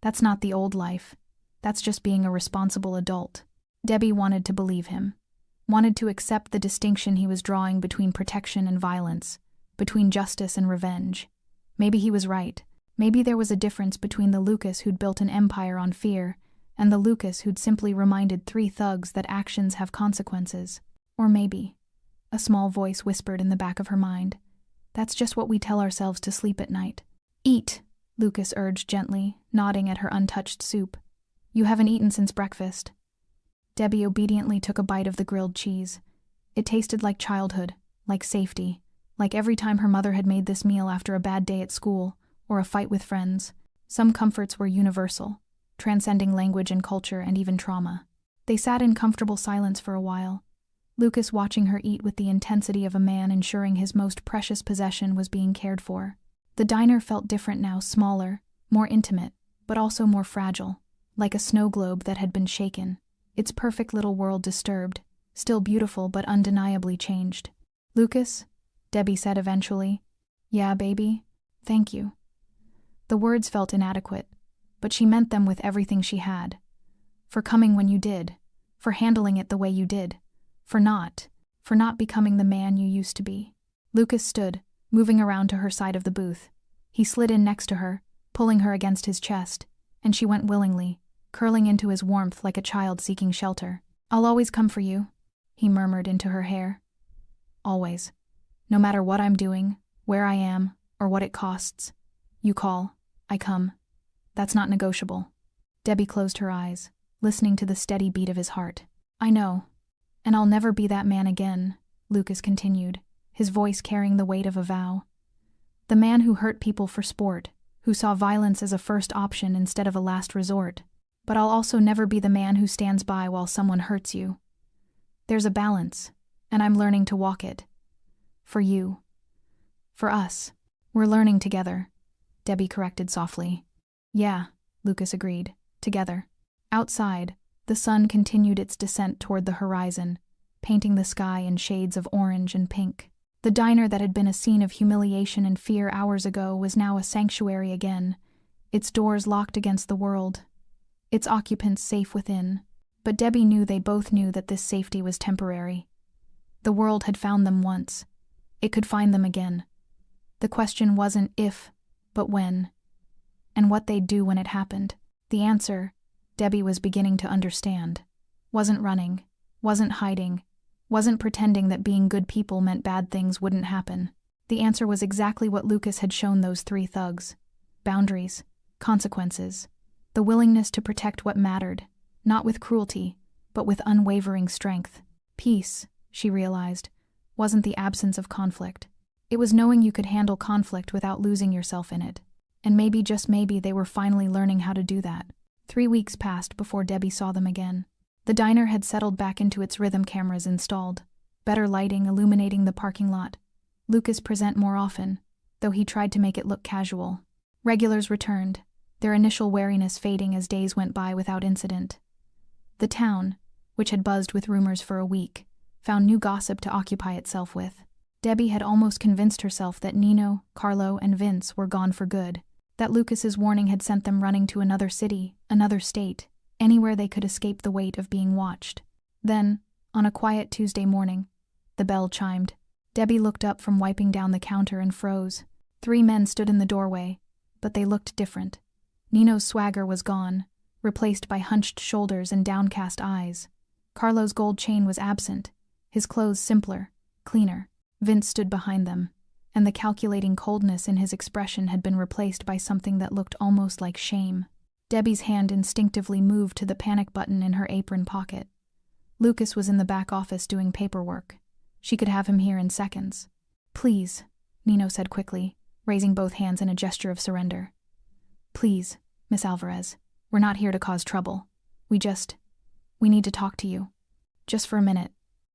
That's not the old life. That's just being a responsible adult. Debbie wanted to believe him, wanted to accept the distinction he was drawing between protection and violence, between justice and revenge. Maybe he was right. Maybe there was a difference between the Lucas who'd built an empire on fear and the Lucas who'd simply reminded 3 thugs that actions have consequences. Or maybe, a small voice whispered in the back of her mind, that's just what we tell ourselves to sleep at night. Eat, Lucas urged gently, nodding at her untouched soup. You haven't eaten since breakfast. Debbie obediently took a bite of the grilled cheese. It tasted like childhood, like safety, like every time her mother had made this meal after a bad day at school or a fight with friends. Some comforts were universal, transcending language and culture and even trauma. They sat in comfortable silence for a while, Lucas watching her eat with the intensity of a man ensuring his most precious possession was being cared for. The diner felt different now, smaller, more intimate, but also more fragile, like a snow globe that had been shaken, its perfect little world disturbed, still beautiful but undeniably changed. Lucas, Debbie said eventually. Yeah, baby. Thank you. The words felt inadequate, but she meant them with everything she had. For coming when you did, for handling it the way you did, for not becoming the man you used to be. Lucas stood, moving around to her side of the booth. He slid in next to her, pulling her against his chest, and she went willingly, curling into his warmth like a child seeking shelter. I'll always come for you, he murmured into her hair. Always. No matter what I'm doing, where I am, or what it costs. You call, I come. That's not negotiable. Debbie closed her eyes, listening to the steady beat of his heart. I know. And I'll never be that man again, Lucas continued, his voice carrying the weight of a vow. The man who hurt people for sport, who saw violence as a first option instead of a last resort. But I'll also never be the man who stands by while someone hurts you. There's a balance, and I'm learning to walk it. For you. For us. We're learning together, Debbie corrected softly. Yeah, Lucas agreed. Together. Outside, the sun continued its descent toward the horizon, painting the sky in shades of orange and pink. The diner that had been a scene of humiliation and fear hours ago was now a sanctuary again, its doors locked against the world, its occupants safe within. But Debbie knew they both knew that this safety was temporary. The world had found them once. It could find them again. The question wasn't if, but when. And what they'd do when it happened. The answer, Debbie was beginning to understand, wasn't running, wasn't hiding, wasn't pretending that being good people meant bad things wouldn't happen. The answer was exactly what Lucas had shown those 3 thugs. Boundaries, consequences, the willingness to protect what mattered, not with cruelty, but with unwavering strength. Peace, she realized, wasn't the absence of conflict. It was knowing you could handle conflict without losing yourself in it. And maybe, just maybe, they were finally learning how to do that. 3 weeks passed before Debbie saw them again. The diner had settled back into its rhythm cameras installed, better lighting illuminating the parking lot. Lucas present more often, though he tried to make it look casual. Regulars returned, their initial wariness fading as days went by without incident. The town, which had buzzed with rumors for a week, found new gossip to occupy itself with. Debbie had almost convinced herself that Nino, Carlo, and Vince were gone for good, that Lucas's warning had sent them running to another city, another state, anywhere they could escape the weight of being watched. Then, on a quiet Tuesday morning, the bell chimed. Debbie looked up from wiping down the counter and froze. 3 men stood in the doorway, but they looked different. Nino's swagger was gone, replaced by hunched shoulders and downcast eyes. Carlo's gold chain was absent, his clothes simpler, cleaner. Vince stood behind them, and the calculating coldness in his expression had been replaced by something that looked almost like shame. Debbie's hand instinctively moved to the panic button in her apron pocket. Lucas was in the back office doing paperwork. She could have him here in seconds. Please, Nino said quickly, raising both hands in a gesture of surrender. Please, Miss Alvarez, we're not here to cause trouble. We need to talk to you. Just for a minute.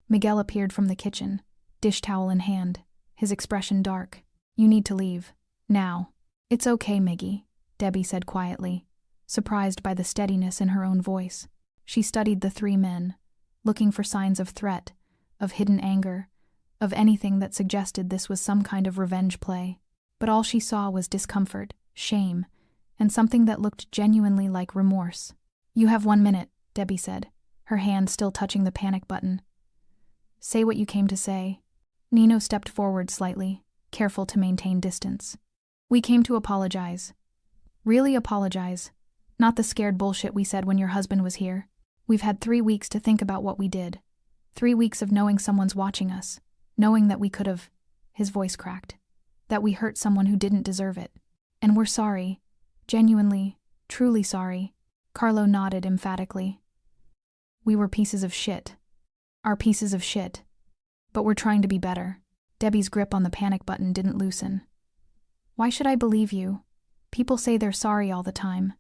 Miguel appeared from the kitchen, dish towel in hand, his expression dark. You need to leave. Now. It's okay, Miggy, Debbie said quietly, surprised by the steadiness in her own voice. She studied the three men, looking for signs of threat, of hidden anger, of anything that suggested this was some kind of revenge play. But all she saw was discomfort, shame, and something that looked genuinely like remorse. You have 1 minute, Debbie said, her hand still touching the panic button. Say what you came to say. Nino stepped forward slightly, careful to maintain distance. We came to apologize. Really apologize. Not the scared bullshit we said when your husband was here. We've had 3 weeks to think about what we did. 3 weeks of knowing someone's watching us, knowing that we could have, his voice cracked, that we hurt someone who didn't deserve it. And we're sorry. Genuinely, truly sorry. Carlo nodded emphatically. We were pieces of shit. Are pieces of shit. But we're trying to be better. Debbie's grip on the panic button didn't loosen. Why should I believe you? People say they're sorry all the time.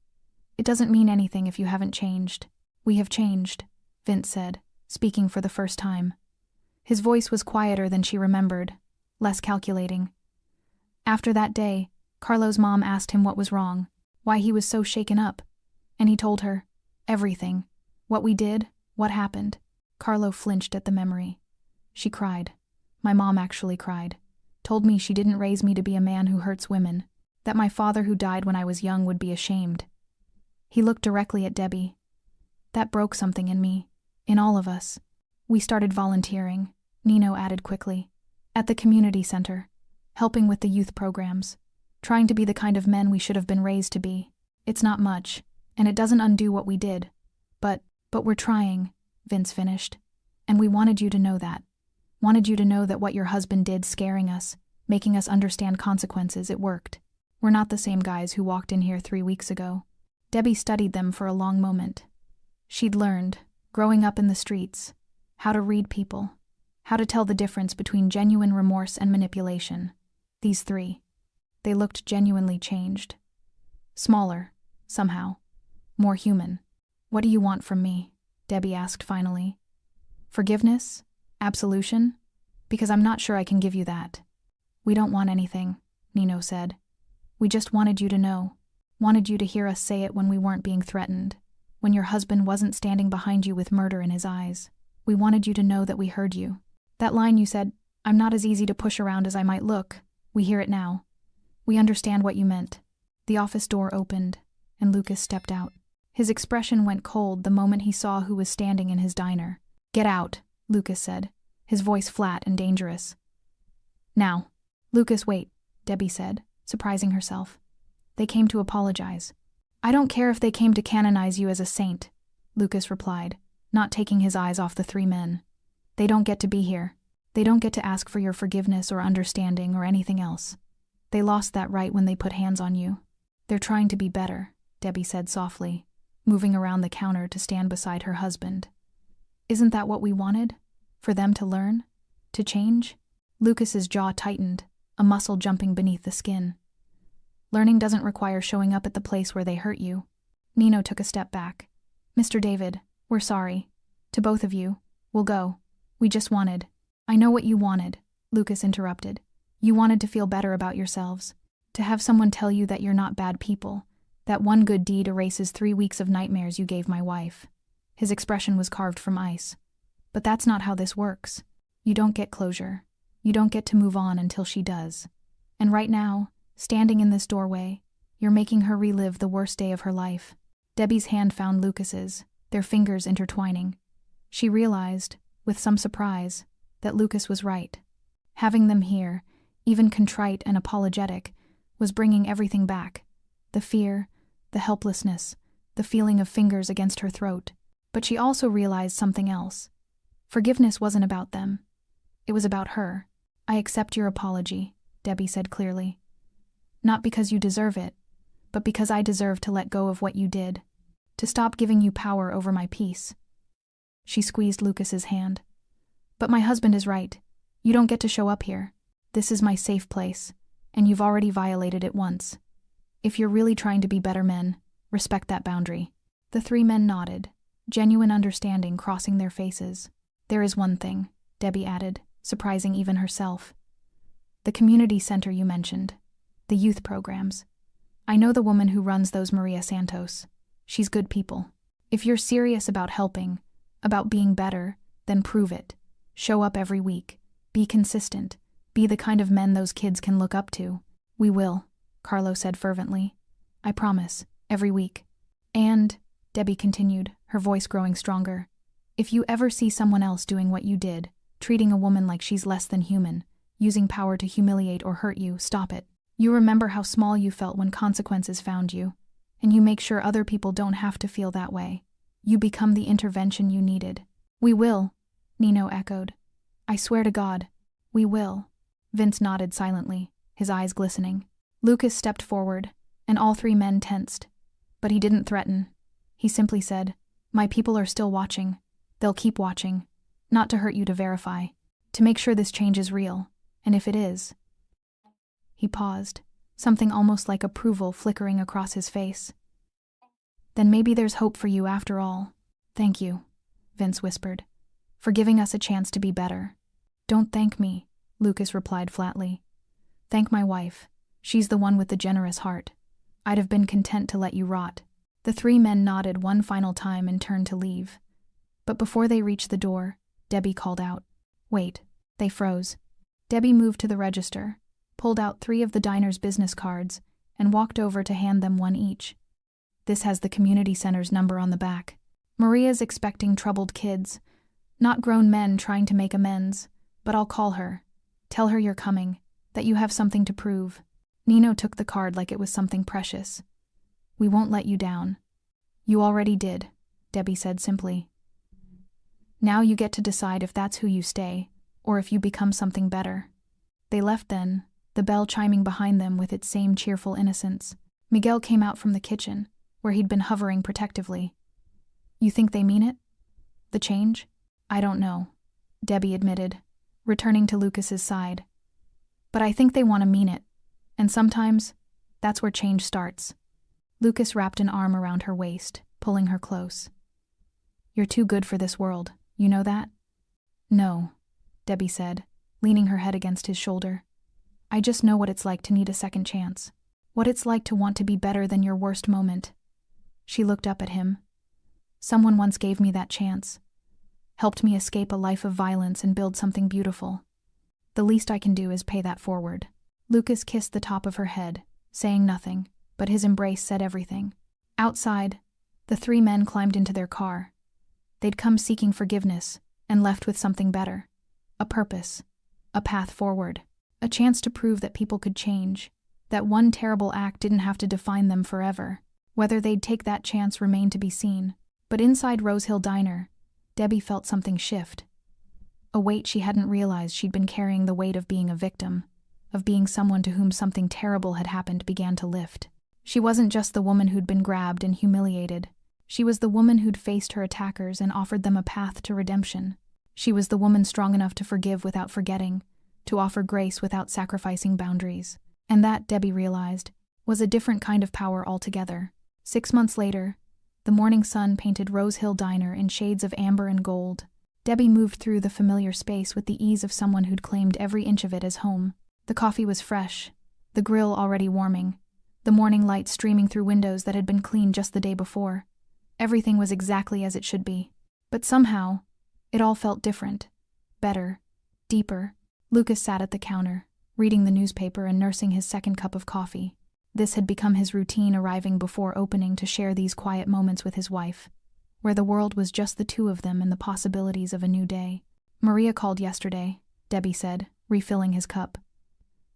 It doesn't mean anything if you haven't changed. We have changed, Vince said, speaking for the first time. His voice was quieter than she remembered, less calculating. After that day, Carlo's mom asked him what was wrong, why he was so shaken up, and he told her everything. What we did, what happened. Carlo flinched at the memory. She cried. My mom actually cried. Told me she didn't raise me to be a man who hurts women, that my father who died when I was young would be ashamed. He looked directly at Debbie. That broke something in me, in all of us. We started volunteering, Nino added quickly, at the community center, helping with the youth programs, trying to be the kind of men we should have been raised to be. It's not much, and it doesn't undo what we did. But we're trying, Vince finished. And we wanted you to know that. Wanted you to know that what your husband did scaring us, making us understand consequences, it worked. We're not the same guys who walked in here 3 weeks ago. Debbie studied them for a long moment. She'd learned, growing up in the streets, how to read people, how to tell the difference between genuine remorse and manipulation. These three. They looked genuinely changed. Smaller, somehow. More human. What do you want from me? Debbie asked finally. Forgiveness? Absolution? Because I'm not sure I can give you that. We don't want anything, Nino said. We just wanted you to know. Wanted you to hear us say it when we weren't being threatened. When your husband wasn't standing behind you with murder in his eyes. We wanted you to know that we heard you. That line you said, I'm not as easy to push around as I might look. We hear it now. We understand what you meant. The office door opened, and Lucas stepped out. His expression went cold the moment he saw who was standing in his diner. Get out, Lucas said, his voice flat and dangerous. Now. Lucas, wait, Debbie said, surprising herself. They came to apologize. I don't care if they came to canonize you as a saint, Lucas replied, not taking his eyes off the three men. They don't get to be here. They don't get to ask for your forgiveness or understanding or anything else. They lost that right when they put hands on you. They're trying to be better, Debbie said softly, moving around the counter to stand beside her husband. Isn't that what we wanted? For them to learn? To change? Lucas's jaw tightened, a muscle jumping beneath the skin. Learning doesn't require showing up at the place where they hurt you. Nino took a step back. Mr. David, we're sorry. To both of you. We'll go. We just wanted. I know what you wanted, Lucas interrupted. You wanted to feel better about yourselves. To have someone tell you that you're not bad people. That one good deed erases 3 weeks of nightmares you gave my wife. His expression was carved from ice. But that's not how this works. You don't get closure. You don't get to move on until she does. And right now, standing in this doorway, you're making her relive the worst day of her life. Debbie's hand found Lucas's, their fingers intertwining. She realized, with some surprise, that Lucas was right. Having them here, even contrite and apologetic, was bringing everything back. The fear, the helplessness, the feeling of fingers against her throat. But she also realized something else. Forgiveness wasn't about them. It was about her. I accept your apology, Debbie said clearly. Not because you deserve it, but because I deserve to let go of what you did. To stop giving you power over my peace. She squeezed Lucas's hand. But my husband is right. You don't get to show up here. This is my safe place, and you've already violated it once. If you're really trying to be better men, respect that boundary. The three men nodded, genuine understanding crossing their faces. There is one thing, Debbie added, surprising even herself. The community center you mentioned. The youth programs. I know the woman who runs those Maria Santos. She's good people. If you're serious about helping, about being better, then prove it. Show up every week. Be consistent. Be the kind of men those kids can look up to. We will, Carlo said fervently. I promise, every week. And, Debbie continued, her voice growing stronger, if you ever see someone else doing what you did, treating a woman like she's less than human, using power to humiliate or hurt you, stop it. You remember how small you felt when consequences found you, and you make sure other people don't have to feel that way. You become the intervention you needed. We will, Nino echoed. I swear to God, we will. Vince nodded silently, his eyes glistening. Lucas stepped forward, and all three men tensed. But he didn't threaten. He simply said, my people are still watching. They'll keep watching. Not to hurt you, to verify. To make sure this change is real. And if it is... He paused, something almost like approval flickering across his face. Then maybe there's hope for you after all. Thank you, Vince whispered, for giving us a chance to be better. Don't thank me, Lucas replied flatly. Thank my wife. She's the one with the generous heart. I'd have been content to let you rot. The three men nodded one final time and turned to leave. But before they reached the door, Debbie called out. Wait. They froze. Debbie moved to the register, pulled out 3 of the diner's business cards, and walked over to hand them one each. This has the community center's number on the back. Maria's expecting troubled kids, not grown men trying to make amends, but I'll call her. Tell her you're coming, that you have something to prove. Nino took the card like it was something precious. We won't let you down. You already did, Debbie said simply. Now you get to decide if that's who you stay, or if you become something better. They left then, the bell chiming behind them with its same cheerful innocence. Miguel came out from the kitchen, where he'd been hovering protectively. You think they mean it? The change? I don't know, Debbie admitted, returning to Lucas's side. But I think they want to mean it, and sometimes, that's where change starts. Lucas wrapped an arm around her waist, pulling her close. You're too good for this world, you know that? No, Debbie said, leaning her head against his shoulder. I just know what it's like to need a second chance. What it's like to want to be better than your worst moment. She looked up at him. Someone once gave me that chance. Helped me escape a life of violence and build something beautiful. The least I can do is pay that forward. Lucas kissed the top of her head, saying nothing, but his embrace said everything. Outside, the 3 men climbed into their car. They'd come seeking forgiveness, and left with something better. A purpose. A path forward. A chance to prove that people could change. That one terrible act didn't have to define them forever. Whether they'd take that chance remained to be seen. But inside Rose Hill Diner, Debbie felt something shift. A weight she hadn't realized she'd been carrying, the weight of being a victim, of being someone to whom something terrible had happened, began to lift. She wasn't just the woman who'd been grabbed and humiliated. She was the woman who'd faced her attackers and offered them a path to redemption. She was the woman strong enough to forgive without forgetting, to offer grace without sacrificing boundaries. And that, Debbie realized, was a different kind of power altogether. 6 months later, the morning sun painted Rose Hill Diner in shades of amber and gold. Debbie moved through the familiar space with the ease of someone who'd claimed every inch of it as home. The coffee was fresh, the grill already warming, the morning light streaming through windows that had been cleaned just the day before. Everything was exactly as it should be. But somehow, it all felt different. Better. Deeper. Lucas sat at the counter, reading the newspaper and nursing his second cup of coffee. This had become his routine, arriving before opening to share these quiet moments with his wife, where the world was just the 2 of them and the possibilities of a new day. Maria called yesterday, Debbie said, refilling his cup.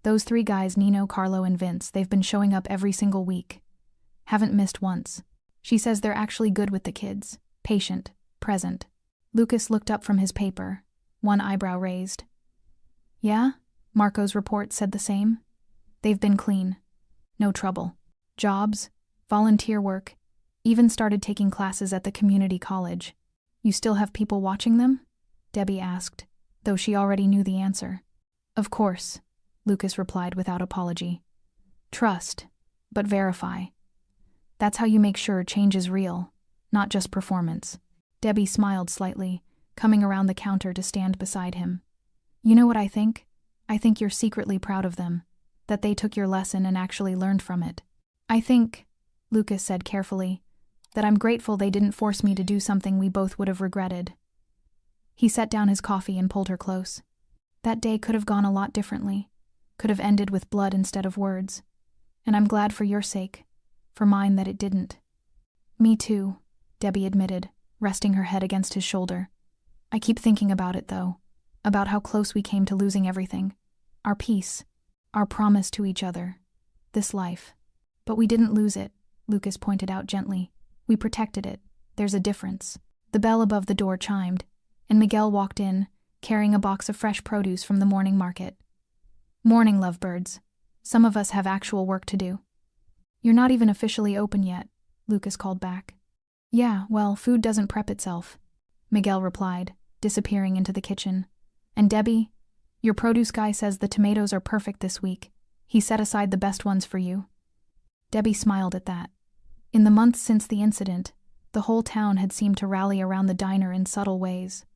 Those 3 guys, Nino, Carlo, and Vince, they've been showing up every single week. Haven't missed once. She says they're actually good with the kids. Patient. Present. Lucas looked up from his paper, one eyebrow raised. Yeah? Marco's report said the same. They've been clean. No trouble. Jobs, volunteer work, even started taking classes at the community college. You still have people watching them? Debbie asked, though she already knew the answer. Of course, Lucas replied without apology. Trust, but verify. That's how you make sure change is real, not just performance. Debbie smiled slightly, coming around the counter to stand beside him. You know what I think? I think you're secretly proud of them, that they took your lesson and actually learned from it. I think, Lucas said carefully, that I'm grateful they didn't force me to do something we both would have regretted. He set down his coffee and pulled her close. That day could have gone a lot differently, could have ended with blood instead of words. And I'm glad for your sake, for mine that it didn't. Me too, Debbie admitted, resting her head against his shoulder. I keep thinking about it, though, about how close we came to losing everything. Our peace, our promise to each other, this life. But we didn't lose it, Lucas pointed out gently. We protected it. There's a difference. The bell above the door chimed, and Miguel walked in, carrying a box of fresh produce from the morning market. Morning, lovebirds. Some of us have actual work to do. You're not even officially open yet, Lucas called back. Yeah, well, food doesn't prep itself, Miguel replied, disappearing into the kitchen. And Debbie, your produce guy says the tomatoes are perfect this week. He set aside the best ones for you. Debbie smiled at that. In the months since the incident, the whole town had seemed to rally around the diner in subtle ways.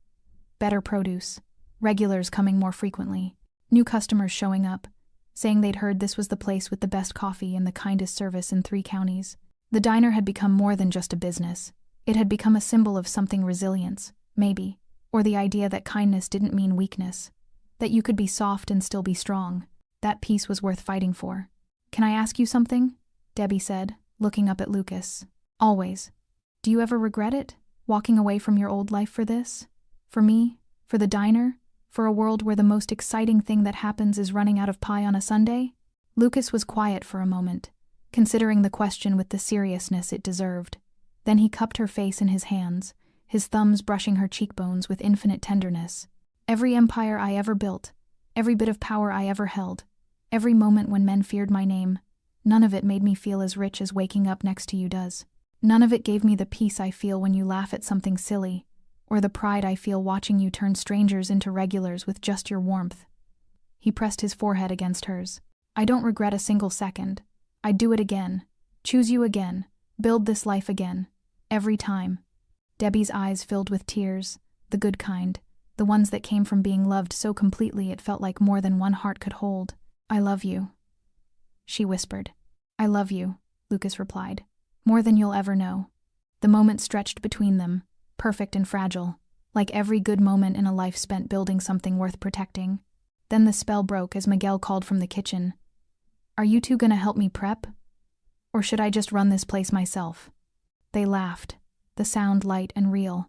Better produce, regulars coming more frequently, new customers showing up, saying they'd heard this was the place with the best coffee and the kindest service in 3 counties. The diner had become more than just a business. It had become a symbol of something resilience, maybe, or the idea that kindness didn't mean weakness, that you could be soft and still be strong. That peace was worth fighting for. Can I ask you something? Debbie said, looking up at Lucas. Always. Do you ever regret it? Walking away from your old life for this? For me? For the diner? For a world where the most exciting thing that happens is running out of pie on a Sunday? Lucas was quiet for a moment, considering the question with the seriousness it deserved. Then he cupped her face in his hands, his thumbs brushing her cheekbones with infinite tenderness. Every empire I ever built, every bit of power I ever held, every moment when men feared my name, none of it made me feel as rich as waking up next to you does. None of it gave me the peace I feel when you laugh at something silly, or the pride I feel watching you turn strangers into regulars with just your warmth. He pressed his forehead against hers. I don't regret a single second. I'd do it again. Choose you again. Build this life again. Every time. Debbie's eyes filled with tears, the good kind, the ones that came from being loved so completely it felt like more than one heart could hold. I love you, she whispered. I love you, Lucas replied. More than you'll ever know. The moment stretched between them, perfect and fragile, like every good moment in a life spent building something worth protecting. Then the spell broke as Miguel called from the kitchen. Are you two gonna help me prep? Or should I just run this place myself? They laughed, the sound light and real,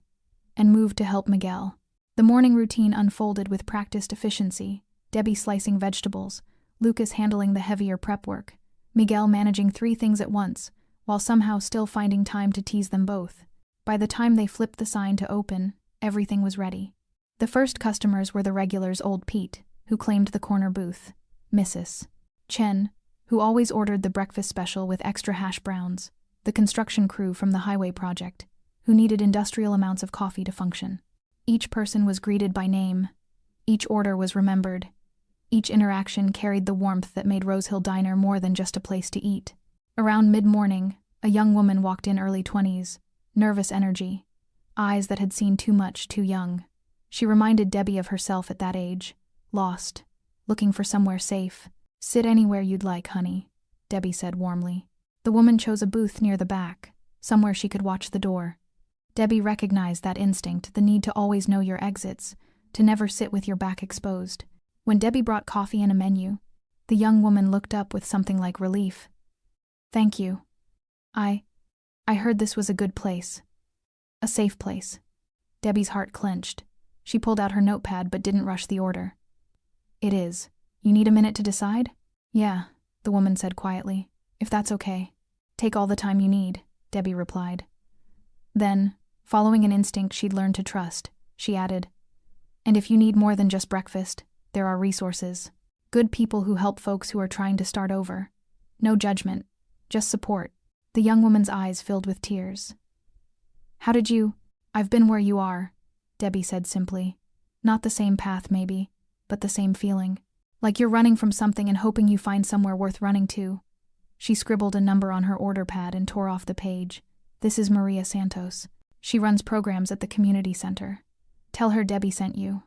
and moved to help Miguel. The morning routine unfolded with practiced efficiency, Debbie slicing vegetables, Lucas handling the heavier prep work, Miguel managing 3 things at once, while somehow still finding time to tease them both. By the time they flipped the sign to open, everything was ready. The first customers were the regulars old Pete, who claimed the corner booth, Mrs. Chen, who always ordered the breakfast special with extra hash browns, the construction crew from the highway project, who needed industrial amounts of coffee to function. Each person was greeted by name. Each order was remembered. Each interaction carried the warmth that made Rose Hill Diner more than just a place to eat. Around mid-morning, a young woman walked in, early 20s, nervous energy, eyes that had seen too much too young. She reminded Debbie of herself at that age, lost, looking for somewhere safe. Sit anywhere you'd like, honey, Debbie said warmly. The woman chose a booth near the back, somewhere she could watch the door. Debbie recognized that instinct, the need to always know your exits, to never sit with your back exposed. When Debbie brought coffee and a menu, the young woman looked up with something like relief. Thank you. I heard this was a good place. A safe place. Debbie's heart clenched. She pulled out her notepad but didn't rush the order. It is. You need a minute to decide? Yeah, the woman said quietly. If that's okay. Take all the time you need, Debbie replied. Then, following an instinct she'd learned to trust, she added, and if you need more than just breakfast, there are resources. Good people who help folks who are trying to start over. No judgment, just support. The young woman's eyes filled with tears. How did you? I've been where you are, Debbie said simply. Not the same path, maybe, but the same feeling. Like you're running from something and hoping you find somewhere worth running to. She scribbled a number on her order pad and tore off the page. This is Maria Santos. She runs programs at the community center. Tell her Debbie sent you.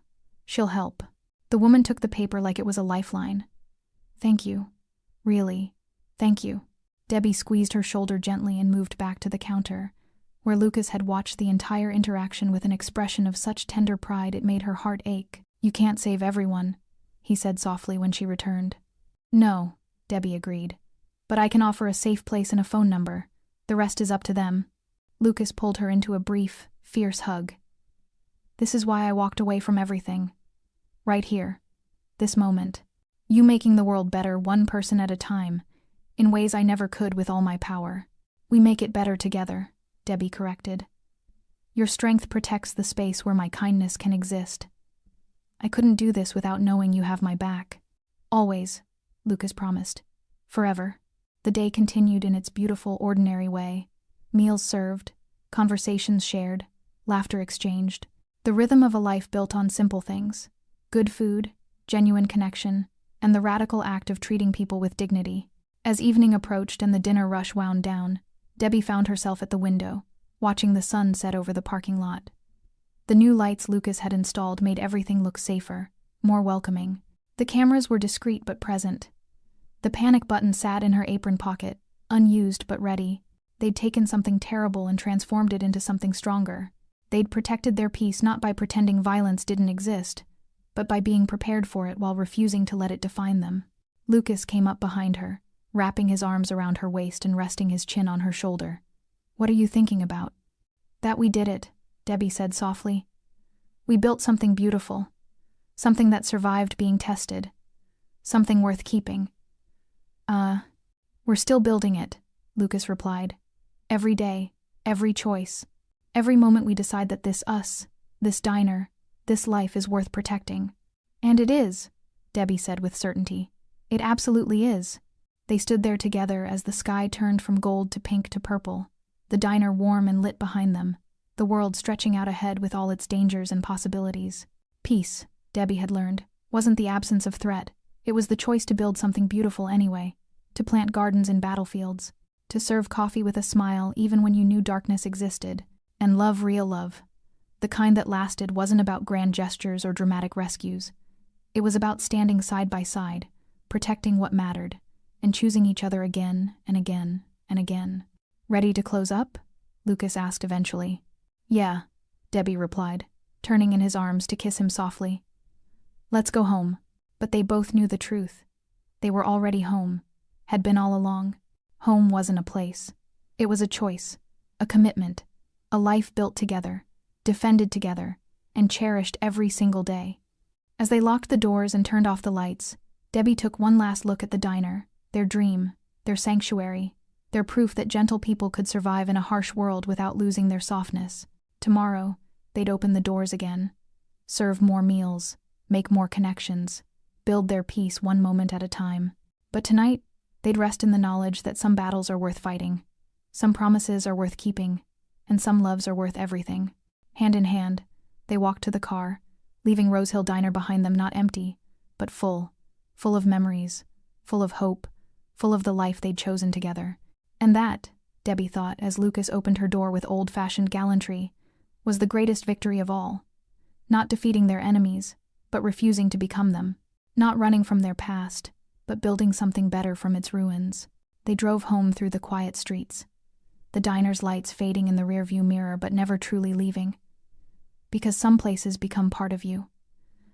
She'll help. The woman took the paper like it was a lifeline. Thank you. Really. Thank you. Debbie squeezed her shoulder gently and moved back to the counter, where Lucas had watched the entire interaction with an expression of such tender pride it made her heart ache. "You can't save everyone," he said softly when she returned. "No," Debbie agreed. "But I can offer a safe place and a phone number. The rest is up to them." Lucas pulled her into a brief, fierce hug. "This is why I walked away from everything. Right here. This moment. You making the world better one person at a time, in ways I never could with all my power. We make it better together," Debbie corrected. "Your strength protects the space where my kindness can exist. I couldn't do this without knowing you have my back. Always," Lucas promised. "Forever." The day continued in its beautiful, ordinary way. Meals served, conversations shared, laughter exchanged. The rhythm of a life built on simple things. Good food, genuine connection, and the radical act of treating people with dignity. As evening approached and the dinner rush wound down, Debbie found herself at the window, watching the sun set over the parking lot. The new lights Lucas had installed made everything look safer, more welcoming. The cameras were discreet but present. The panic button sat in her apron pocket, unused but ready. They'd taken something terrible and transformed it into something stronger. They'd protected their peace not by pretending violence didn't exist, but by being prepared for it while refusing to let it define them. Lucas came up behind her, wrapping his arms around her waist and resting his chin on her shoulder. "What are you thinking about?" "That we did it," Debbie said softly. "We built something beautiful. Something that survived being tested. Something worth keeping." We're still building it," Lucas replied. "Every day, every choice, every moment we decide that this us, this diner, this life is worth protecting." "And it is," Debbie said with certainty. "It absolutely is." They stood there together as the sky turned from gold to pink to purple, the diner warm and lit behind them, the world stretching out ahead with all its dangers and possibilities. Peace, Debbie had learned, wasn't the absence of threat. It was the choice to build something beautiful anyway, to plant gardens in battlefields, to serve coffee with a smile even when you knew darkness existed, and love real love. The kind that lasted wasn't about grand gestures or dramatic rescues. It was about standing side by side, protecting what mattered, and choosing each other again and again and again. "Ready to close up?" Lucas asked eventually. "Yeah," Debbie replied, turning in his arms to kiss him softly. "Let's go home." But they both knew the truth. They were already home, had been all along. Home wasn't a place. It was a choice, a commitment, a life built together, defended together, and cherished every single day. As they locked the doors and turned off the lights, Debbie took one last look at the diner, their dream, their sanctuary, their proof that gentle people could survive in a harsh world without losing their softness. Tomorrow, they'd open the doors again, serve more meals, make more connections, build their peace one moment at a time. But tonight, they'd rest in the knowledge that some battles are worth fighting, some promises are worth keeping, and some loves are worth everything. Hand in hand, they walked to the car, leaving Rose Hill Diner behind them not empty, but full of memories, full of hope, full of the life they'd chosen together. And that, Debbie thought as Lucas opened her door with old-fashioned gallantry, was the greatest victory of all. Not defeating their enemies, but refusing to become them. Not running from their past, but building something better from its ruins. They drove home through the quiet streets, the diner's lights fading in the rearview mirror but never truly leaving. Because some places become part of you.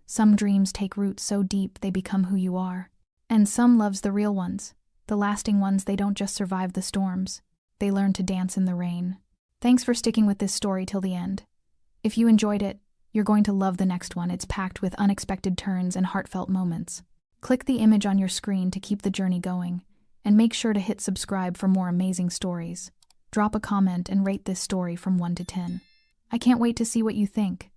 Some dreams take root so deep they become who you are. And some loves the real ones, the lasting ones. They don't just survive the storms, they learn to dance in the rain. Thanks for sticking with this story till the end. If you enjoyed it, you're going to love the next one. It's packed with unexpected turns and heartfelt moments. Click the image on your screen to keep the journey going, and make sure to hit subscribe for more amazing stories. Drop a comment and rate this story from 1 to 10. I can't wait to see what you think.